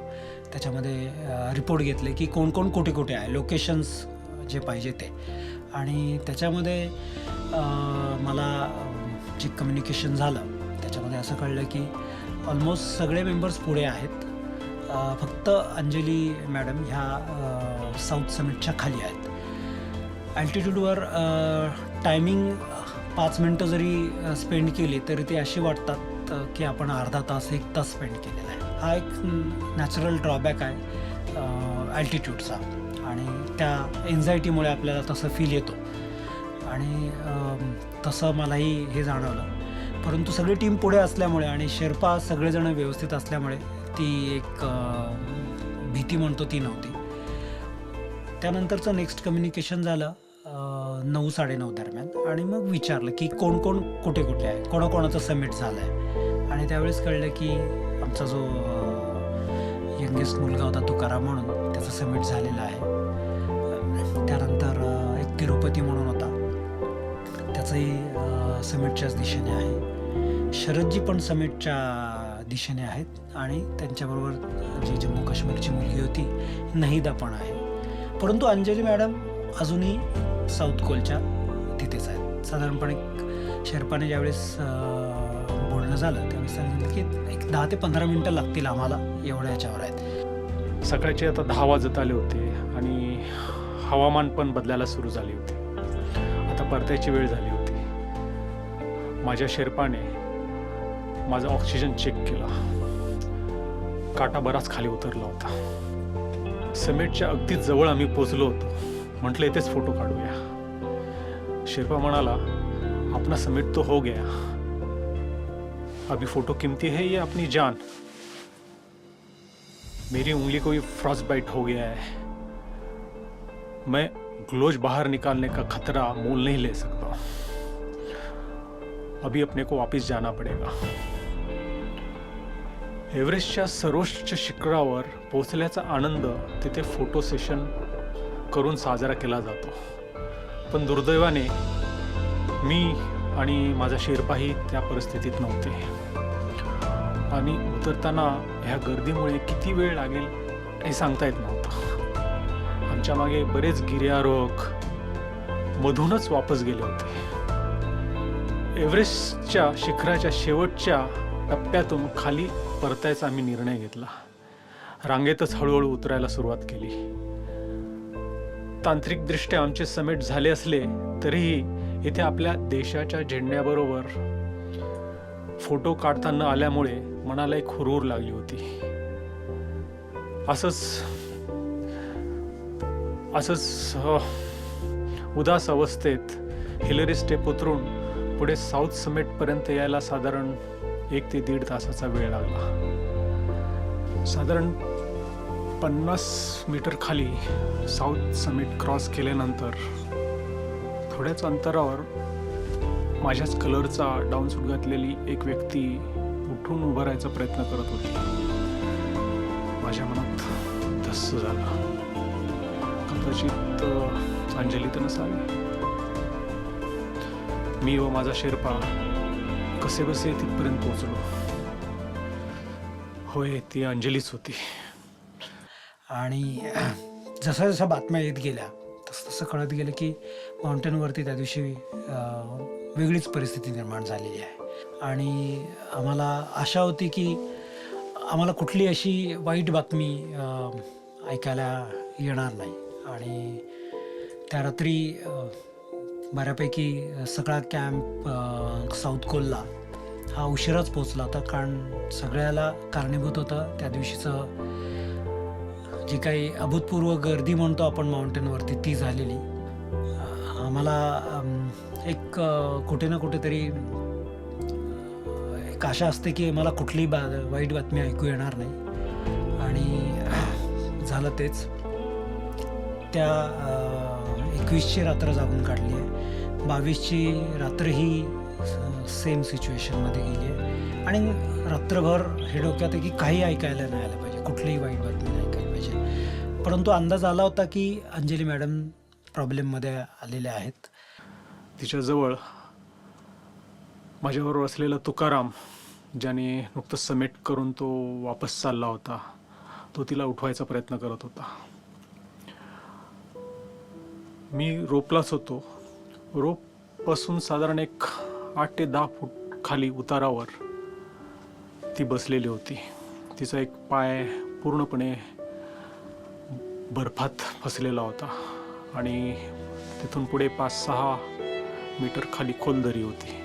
L: त्याच्यामध्ये रिपोर्ट घेतले की कोण कोण कुठे कुठे आहे, लोकेशन्स जे पाहिजे ते. आणि त्याच्यामध्ये मला जे कम्युनिकेशन झालं त्याच्यामध्ये असं कळलं की ऑलमोस्ट सगळे मेंबर्स पुढे आहेत. फक्त अंजली मॅडम ह्या साऊथ समिटच्या खाली आहेत. अल्टिट्यूडवर टायमिंग 5 मिनटं जरी स्पेंड केली तरी ते असे वाटतात की आपण अर्धा तास 1 तास स्पेंड केलेला आहे. हा एक नॅचरल ड्रॉबॅक आहे अल्टिट्यूडचा आणि त्या एन्झायटीमुळे आपल्याला तसं फील येतो आणि तसं मलाही हे जाणवलं. परंतु सगळी टीम पुढे असल्यामुळे आणि शेर्पा सगळेजण व्यवस्थित असल्यामुळे ती एक भीती म्हणतो ती नव्हती. त्यानंतरचं नेक्स्ट कम्युनिकेशन झालं 9-9:30 दरम्यान आणि मग विचारलं की कोण कोण कुठे कुठे आहे, कोणाकोणाचं समिट झालं आहे. आणि त्यावेळेस कळलं की आमचा जो यंगेस्ट मुलगा होता तुकाराम म्हणून त्याचं समिट झालेलं आहे. त्यानंतर एक तिरुपती म्हणून होता, त्याचंही समिटच्याच दिशेने आहे. शरदजी पण समिटच्या दिशेने आहेत आणि त्यांच्याबरोबर जी जम्मू काश्मीरची मुलगी होती नहिदा पण आहे. परंतु अंजली मॅडम अजूनही साऊथ कोलच्या तिथेच आहेत. साधारणपणे शेर्पाने ज्यावेळेस बोलणं झालं त्यावेळेस सांगितलं की एक 10 ते 15 मिनटं लागतील आम्हाला, एवढ्या याच्यावर आहेत.
H: सकाळचे आता 10 वाजत आले होते आणि हवामान पण बदलायला सुरू झाली होती. परतायची वेळ झाली होती. माझ्या शेर्पाने माझा ऑक्सिजन चेक केला. काटा बराच खाली उतरला होता. समेटच्या अगदी जवळ आम्ही पोचलो होतो. म्हटलं इथेच फोटो काढूया. शेर्पा म्हणाला, अपना समेट तो हो गया, अभी फोटो कीमती है ये अपनी जान. मेरी उंगली को भी फ्रॉस्ट बाइट हो गया है. मैं ग्लोव्स बाहर निकालने का खतरा मोल नहीं ले सकता. अभी अपने को वापस जाना पड़ेगा. एव्हरेस्टच्या सर्वोच्च शिखरावर पोहोचल्याचा आनंद तिथे फोटो सेशन करून साजरा केला जातो. पण दुर्दैवाने मी आणि माझा शेर्पाही त्या परिस्थितीत नव्हते. आणि उतरताना ह्या गर्दीमुळे किती वेळ लागेल हे सांगता येत नव्हतं. आमच्या मागे बरेच गिर्यारोहक मधूनच वापस गेले होते. एव्हरेस्टच्या शिखराच्या शेवटच्या टप्प्यातून खाली परतायचा आम्ही निर्णय घेतला. रांगेतच हळूहळू उतरायला सुरुवात केली. तांत्रिकदृष्ट्या आमचे समेट झाले असले तरीही इथे आपल्या देशाच्या झेंड्याबरोबर फोटो काढता न आल्यामुळे मनाला एक हुरूर लागली होती. असंच उदास अवस्थेत हिलरी स्टेप उतरून पुढे साऊथ समेटपर्यंत यायला साधारण 1 ते 1.5 तासाचा वेळ लागला. साधारण 50 मीटर खाली साऊथ समिट क्रॉस केल्यानंतर थोड्याच अंतरावर माझ्याच कलरचा डाऊनसूट घातलेली एक व्यक्ती उठून उभं राहायचा प्रयत्न करत होती. माझ्या मनात धस्स झाला. कदाचित अंजली तर नसावी. मी व माझा शेर्पा कसे बसे तिथपर्यंत पोहोचलो. होय, ती अंजलीच होती.
L: आणि जसा जसा बातम्या येत गेल्या तसं तसं कळत गेलं की माउंटेनवरती त्या दिवशी वेगळीच परिस्थिती निर्माण झालेली आहे. आणि आम्हाला आशा होती की आम्हाला कुठली अशी वाईट बातमी ऐकायला येणार नाही. आणि त्या रात्री बऱ्यापैकी सगळा कॅम्प साऊथ कोलला हा उशिराच पोचला होता. कारण सगळ्याला कारणीभूत होतं त्या दिवशीचं जी काही अभूतपूर्व गर्दी म्हणतो आपण माउंटेनवरती ती झालेली. आम्हाला एक कुठे ना कुठेतरी एक आशा असते की मला कुठली वाईट बातमी ऐकू येणार नाही. आणि झालं तेच. त्या 21ची रात्र जागून काढली आहे. 22ची रात्र ही सेम सिच्युएशनमध्ये गेली आहे. आणि रात्रभर हे डोक्यात आहे की काही ऐकायला नाही आलं पाहिजे, कुठलीही वाईट बातमी नाही ऐकायला पाहिजे. परंतु अंदाज आला होता की अंजली मॅडम प्रॉब्लेममध्ये आलेल्या आहेत.
H: तिच्याजवळ माझ्याबरोबर असलेला तुकाराम, ज्याने नुकतंच समेट करून तो वापस चालला होता, तो तिला उठवायचा प्रयत्न करत होता. मी रोपलाच होतो. रोपपासून साधारण एक 8 ते 10 फूट खाली उतारावर ती बसलेली होती. तिचा एक पाय पूर्णपणे बर्फात फसलेला होता आणि तिथून पुढे 5-6 मीटर खाली खोल दरी होती.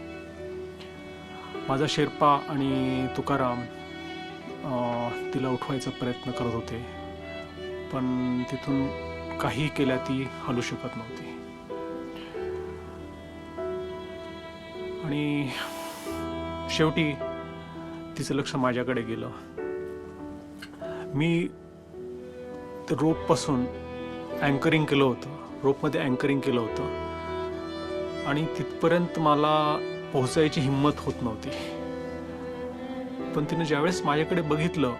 H: माझा शेर्पा आणि तुकाराम तिला उठवायचा प्रयत्न करत होते, पण तिथून काही केल्या ती हलू शकत नव्हती. आणि शेवटी तिचं लक्ष माझ्याकडे गेलं. मी रोपपासून अँकरिंग केलं होतं, रोपमध्ये अँकरिंग केलं होतं आणि तिथपर्यंत मला पोहोचायची हिंमत होत नव्हती. पण तिनं ज्यावेळेस माझ्याकडे बघितलं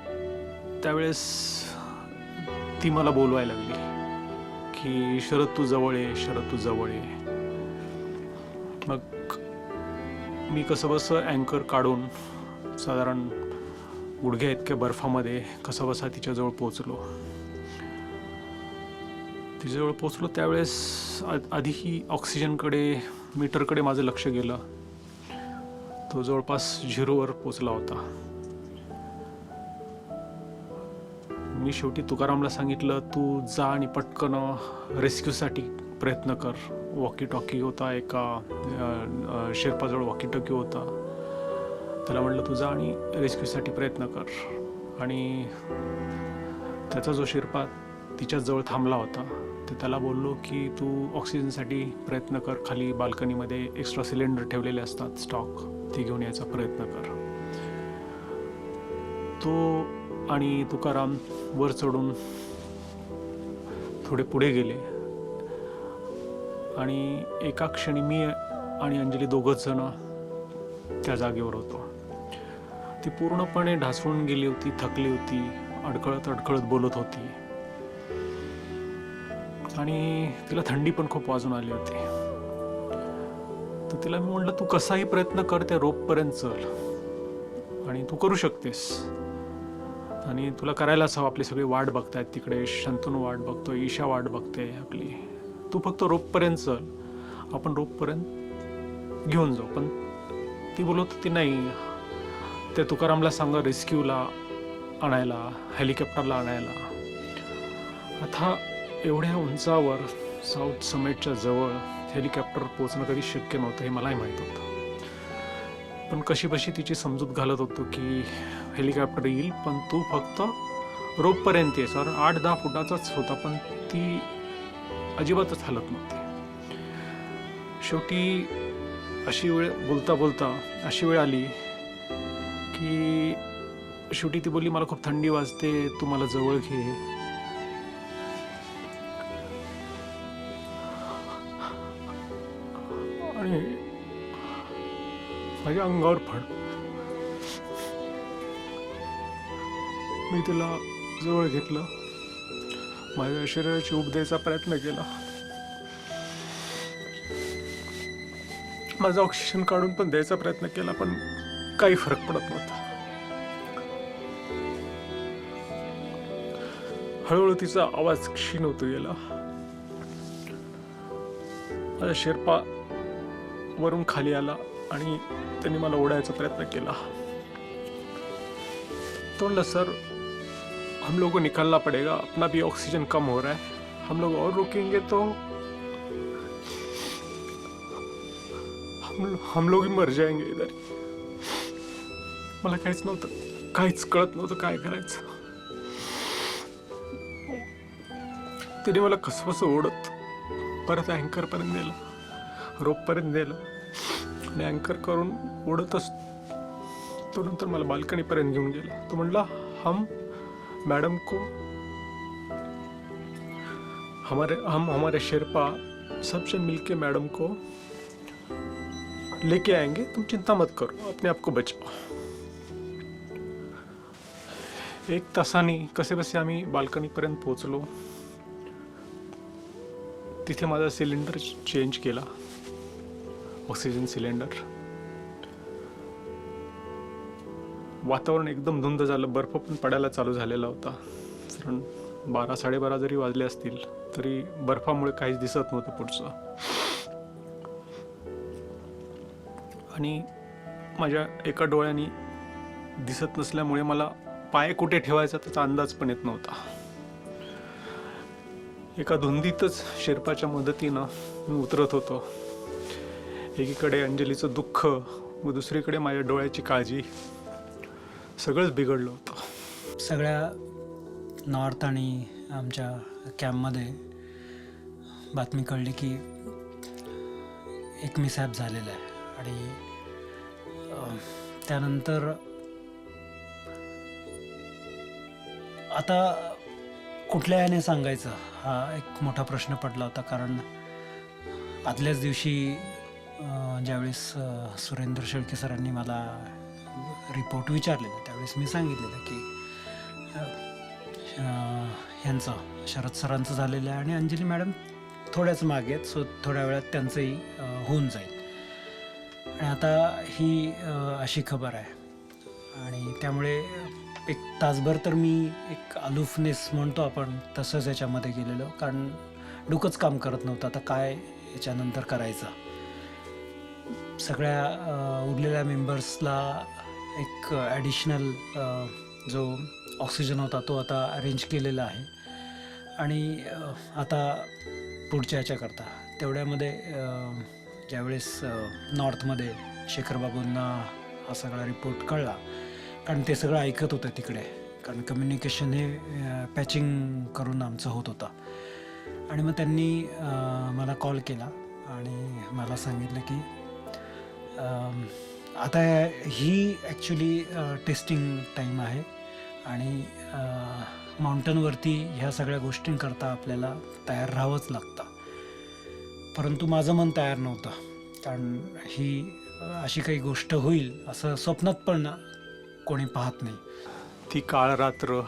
H: त्यावेळेस ती मला बोलवायला लागली की शरद तू जवळ ये, शरद तू जवळ ये. मग मी कसं बसं अँकर काढून साधारण गुडघ्या इतक्या बर्फामध्ये कसा बसा तिच्याजवळ पोचलो. तिच्याजवळ पोचलो त्यावेळेस आधीही ऑक्सिजनकडे मीटरकडे माझं लक्ष गेलं. तो जवळपास 0वर पोचला होता. मी शेवटी तुकारामला सांगितलं, तू जा आणि पटकन रेस्क्यूसाठी प्रयत्न कर, वॉकी टॉकी होता, एका शेर्पाजवळ वॉकी टॉकी होता. त्याला म्हटलं तू जा आणि रेस्क्यूसाठी प्रयत्न कर. आणि त्याचा जो शेर्पा तिच्याच जवळ थांबला होता ते त्याला बोललो की तू ऑक्सिजनसाठी प्रयत्न कर, खाली बाल्कनीमध्ये एक्स्ट्रा सिलेंडर ठेवलेले असतात स्टॉक, ते घेऊन यायचा प्रयत्न कर. तो आणि तुकाराम वर चढून थोडे पुढे गेले आणि एका क्षणी मी आणि अंजली दोघंच जण त्या जागेवर होतो. ती पूर्णपणे ढासळून गेली होती, थकली होती, अडखळत बोलत होती आणि तिला थंडी पण खूप वाजून आली होती. तर तिला मी म्हटलं तू कसाही प्रयत्न कर, त्या रोपपर्यंत चल आणि तू करू शकतेस आणि तुला करायलाच हवं. आपली सगळी वाट बघतायत तिकडे, शंतनू वाट बघतो, ईशा वाट बघते आपली. तू फक्त रोपपर्यंत चल, आपण रोपपर्यंत घेऊन जाऊ. पण ती बोलत होती नाही, त्या तुकारामला सांगा रेस्क्यूला आणायला, हेलिकॉप्टरला आणायला. आता एवढ्या उंचावर साऊथ समिटच्या जवळ हेलिकॉप्टर पोहोचणं कधी शक्य नव्हतं हे मलाही माहीत होतं. पण कशी बशी तिची समजूत घालत होतो की हेलिकॉप्टर येईल, पण तू फक्त रोपपर्यंत ये. सर 8-10 फुटाचाच होता, पण ती अजिबातच हलत नव्हती. शेवटी अशी वेळ बोलता बोलता अशी वेळ आली की शेवटी ती बोलली मला खूप थंडी वाजते, तू मला जवळ घे. आणि माझ्या अंगावर फड. मी तिला जवळ घेतलं, माझ्या शरीराची ऊब द्यायचा प्रयत्न केला, माझा ऑक्सिजन काढून पण द्यायचा प्रयत्न केला, पण काही फरक पडत नव्हता. हळूहळू तिचा आवाज क्षीण होतो गेला. माझा शेर्पा वरून खाली आला आणि त्यांनी मला ओढायचा प्रयत्न केला. तो बोला सर हम लोग को निकलना पड़ेगा, अपना भी ऑक्सीजन कम हो रहा है, हम लोग और रुकेंगे तो हम लोग ही मर जाएंगे इधर. मला काहीच नव्हतं, काहीच कळत नव्हतं काय करायचं. तिने मला कसं ओढत परत अँकरपर्यंत नेलं, रोपपर्यंत नेलं आणि अँकर करून ओढतच तो नंतर मला बाल्कनीपर्यंत घेऊन गेला. तो म्हणला हम मैडम को हमारे शेर्पा सब जन मिलके मैडम को लेके आएंगे, तुम चिंता मत करो, अपने आप को बचाओ. 1 तासाने कसेबसे आम्ही बाल्कनीपर्यंत पोहोचलो. तिथे माझा सिलेंडर चेंज केला, ऑक्सिजन सिलेंडर. वातावरण एकदम धुंद झालं, बर्फ पण पडायला चालू झालेला होता. कारण 12-12:30 जरी वाजले असतील तरी बर्फामुळे काहीच दिसत नव्हतं पुढचं. आणि माझ्या एका डोळ्याने दिसत नसल्यामुळे मला पाय कुठे ठेवायचा त्याचा अंदाज पण येत नव्हता. एका धुंदीतच शेर्पाच्या मदतीनं मी उतरत होतो. एकीकडे अंजलीचं दुःख व दुसरीकडे माझ्या डोळ्याची काळजी, सगळंच बिघडलं होतं.
L: सगळ्या नॉर्थ आणि आमच्या कॅम्पमध्ये बातमी कळली की एक मिसहॅप झालेलं आहे. आणि त्यानंतर आता कुठल्या याने सांगायचं हा एक मोठा प्रश्न पडला होता. कारण आदल्याच दिवशी ज्यावेळेस सुरेंद्र शेळके सरांनी मला रिपोर्ट विचारलेला त्यावेळेस मी सांगितलेलं की ह्यांचं शरद सरांचं झालेलं आहे आणि अंजली मॅडम थोड्याच मागे आहेत, सो थोड्या वेळात त्यांचंही होऊन जाईल. आणि आता ही अशी खबर आहे. आणि त्यामुळे 1 तासभर तर मी एक अलूफनेस म्हणतो आपण तसंच याच्यामध्ये गेलेलो. कारण डोकंच काम करत नव्हतं, आता काय याच्यानंतर करायचं. सगळ्या उरलेल्या मेंबर्सला एक ॲडिशनल जो ऑक्सिजन होता तो आता अरेंज केलेला आहे. आणि आता पुढच्या याच्याकरता तेवढ्यामध्ये ज्यावेळेस नॉर्थमध्ये शेखरबाबूंना हा सगळा रिपोर्ट कळला, कारण ते सगळं ऐकत होतं तिकडे, कारण कम्युनिकेशन हे पॅचिंग करून आमचं होत होतं. आणि मग त्यांनी मला कॉल केला आणि मला सांगितलं की आता ही ॲक्च्युली टेस्टिंग टाईम आहे आणि माउंटनवरती ह्या सगळ्या गोष्टींकरता आपल्याला तयार राहावंच लागतं. परंतु माझं मन तयार नव्हतं, कारण ही अशी काही गोष्ट होईल असं स्वप्नात पण कोणी पाहत नाही.
H: ती काळ रात्र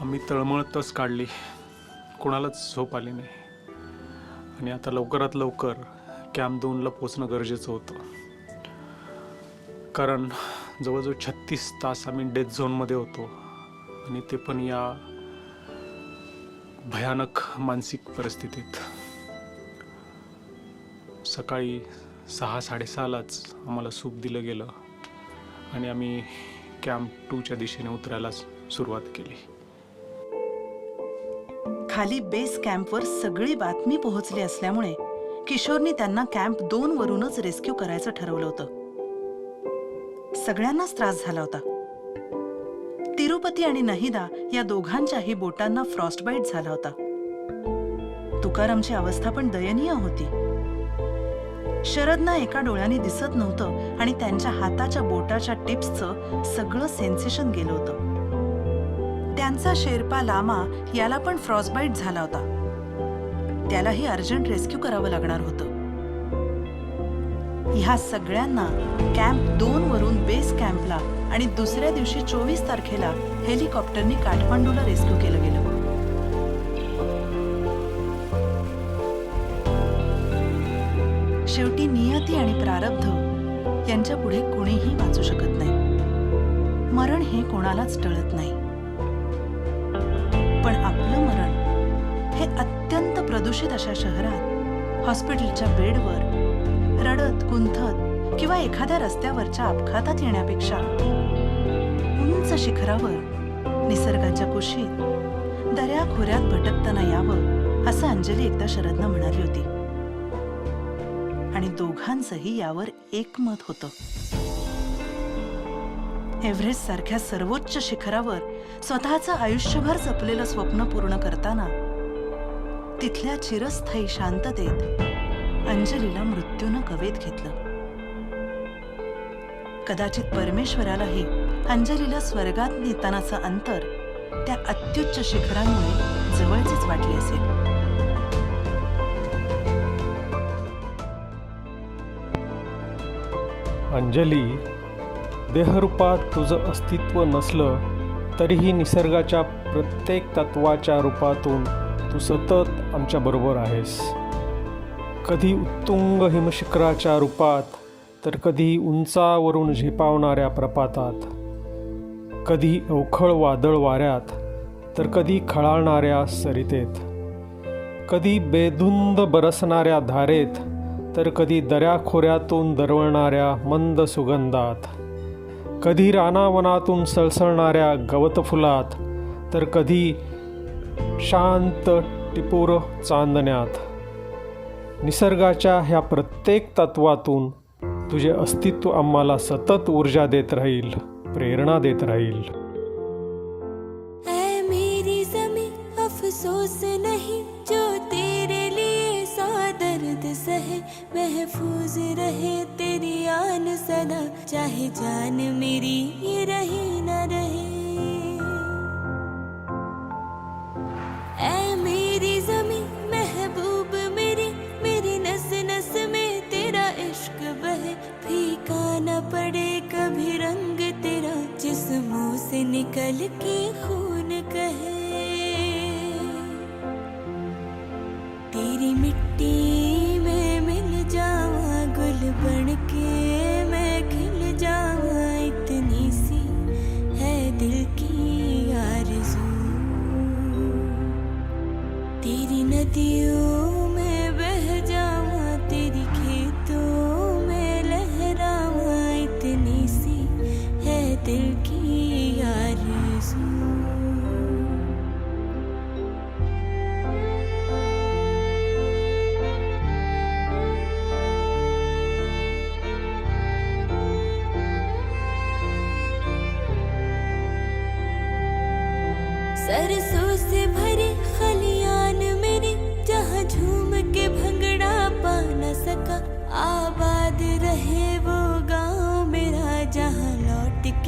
H: आम्ही तळमळतच काढली, कोणालाच झोप आली नाही. आणि आता लवकरात लवकर कॅम्प 2ला पोचणं गरजेचं होतं, कारण जवळजवळ 36 तास आम्ही डेथ झोनमध्ये होतो आणि ते पण या भयानक मानसिक परिस्थितीत. सकाळी 6-6:30लाच आम्हाला सूप दिलं गेलं आणि आम्ही कॅम्प 2च्या दिशेने उतरायला सुरुवात केली.
G: खाली बेस कॅम्पवर सगळी बातमी पोहोचली असल्यामुळे किशोरनी त्यांना कॅम्प 2 वरूनच रेस्क्यू करायचं ठरवलं होतं. सगळ्यांनाच त्रास झाला होता. तिरुपती आणि नहिदा या दोघांच्याही बोटांना फ्रॉस्टबाईट झाला होता. तुकारामची अवस्था पण दयनीय होती. शरदना एका डोळ्याने दिसत नव्हतं आणि त्यांच्या हाताच्या बोटाच्या टिप्सचं सगळं सेन्सेशन गेलं होतं. त्यांचा शेर्पा लामा याला पण फ्रॉस्टबाईट झाला होता. त्यालाही अर्जंट रेस्क्यू करावं लागणार होतं. ह्या सगळ्यांना कॅम्प 2 वरून बेस कॅम्पला आणि दुसऱ्या दिवशी 24 तारखेला हेलिकॉप्टरनी काठमांडूला रेस्क्यू केलं गेलं. शेवटी नियती आणि प्रारब्ध यांच्या पुढे कुणीही वाचू शकत नाही. मरण हे कोणालाच टळत नाही, पण आपलं मरण हे अत्यंत प्रदूषित अशा शहरात हॉस्पिटलच्या बेडवर रडत कुंथत किंवा एखाद्या रस्त्यावरच्या अपघातात येण्यापेक्षा उंच शिखरावर निसर्गाच्या कुशीत दऱ्याखोऱ्यात भटकताना यावं असं अंजली एकदा शरदना म्हणाली होती. आणि दोघांचंही यावर एकमत होतं. एव्हरेस्ट सारख्या सर्वोच्च शिखरावर स्वतःचं आयुष्यभर जपलेलं स्वप्न पूर्ण करताना तिथल्या चिरस्थायी शांततेत अंजलीला मृत्यूनं कवेत घेतलं. कदाचित परमेश्वरालाही अंजलीला स्वर्गात नेतानाचं अंतर त्या अत्युच्च शिखरांमुळे जवळचेच वाटले असेल.
H: अंजली, देहरूपात तुझं अस्तित्व नसलं तरीही निसर्गाच्या प्रत्येक तत्वाच्या रूपातून तू सतत आमच्याबरोबर आहेस. कधी उत्तुंग हिमशिखराच्या रूपात, तर कधी उंचावरून झेपावणाऱ्या प्रपातात, कधी अवखळ वादळ वाऱ्यात, तर कधी खळाळणाऱ्या सरितेत, कधी बेधुंद बरसणाऱ्या धारेत, तर कधी दऱ्याखोऱ्यातून दरवळणाऱ्या मंद सुगंधात, कधी रानावनातून सळसळणाऱ्या गवतफुलात, तर कधी शांत टिपूर चांदण्यात. निसर्गाच्या ह्या प्रत्येक तत्वातून तुझे अस्तित्व आम्हाला सतत ऊर्जा देत राहील, प्रेरणा देत राहील.
M: ऐ मेरी ज़मीं अफसोस नहीं जो तेरे लिए सौ दर्द सहे, महफूज रहे तेरी आन सदा, चाहे जान मेरी ये रहे न रहे. ऐ मेरी ज़मीं महबूब मेरी, मेरी नस नस में तेरा इश्क बहे, फीका न पड़े कभी रंग तेरा, जिस मुंह से निकल के खून कहे. तेरी मिट्टी में मिल जाऊं गुल बन के मैं खिल जाऊं, इतनी सी है दिल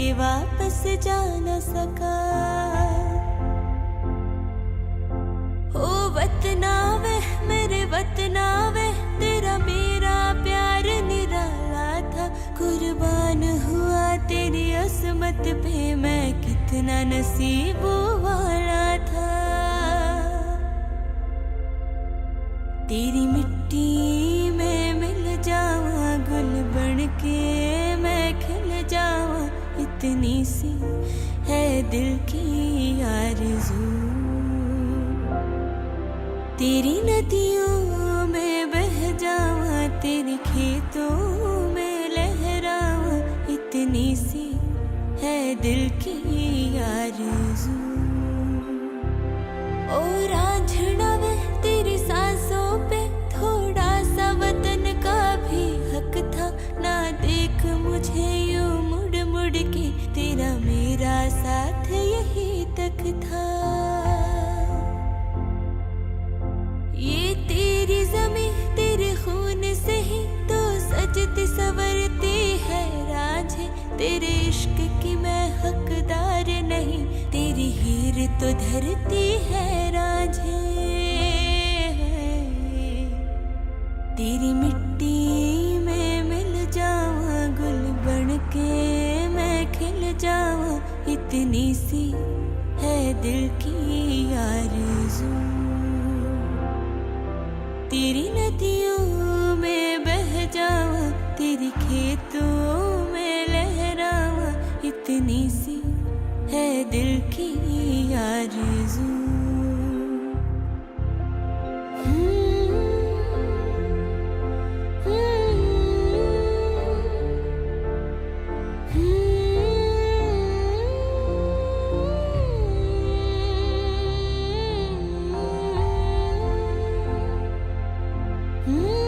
M: के वापस जा न सका। ओ वतना वे मेरे वतना वे, तेरा मेरा प्यार निराला था। कुर्बान हुआ तेरी असमत पे, मैं कितना नसीबों वाला था। तेरी मिट्टी में मिल जावा, गुल बन के मैं खिल जावा। इतनी सी है दिल की आरज़ू। तेरी नदियों में बह जावा, तेरे खेतों में लहरावा। इतनी सी है दिल की आरज़ू। ओ रांझना वे तेरी सांसों पे, थोड़ा सा वतन का भी हक था। ना देख मुझे यूं मुड़ मुड़ के, तेरा मेरा साथ यही तक था। ये तेरी ज़मीं तेरे खून से ही तो सजती संवरती है रांझे। तेरे इश्क की मैं हकदार नहीं, तेरी हीर तो धरती है रांझे। तेरी मिट्टी में मिल जावा, गुल बन के मैं खिल जावा। इतनी सी है दिल की आरज़ू। तेरी नदियों में बह जावा, तेरी खेतों में लहरावा। इतनी सी है दिल की आरज़ू। Hmm.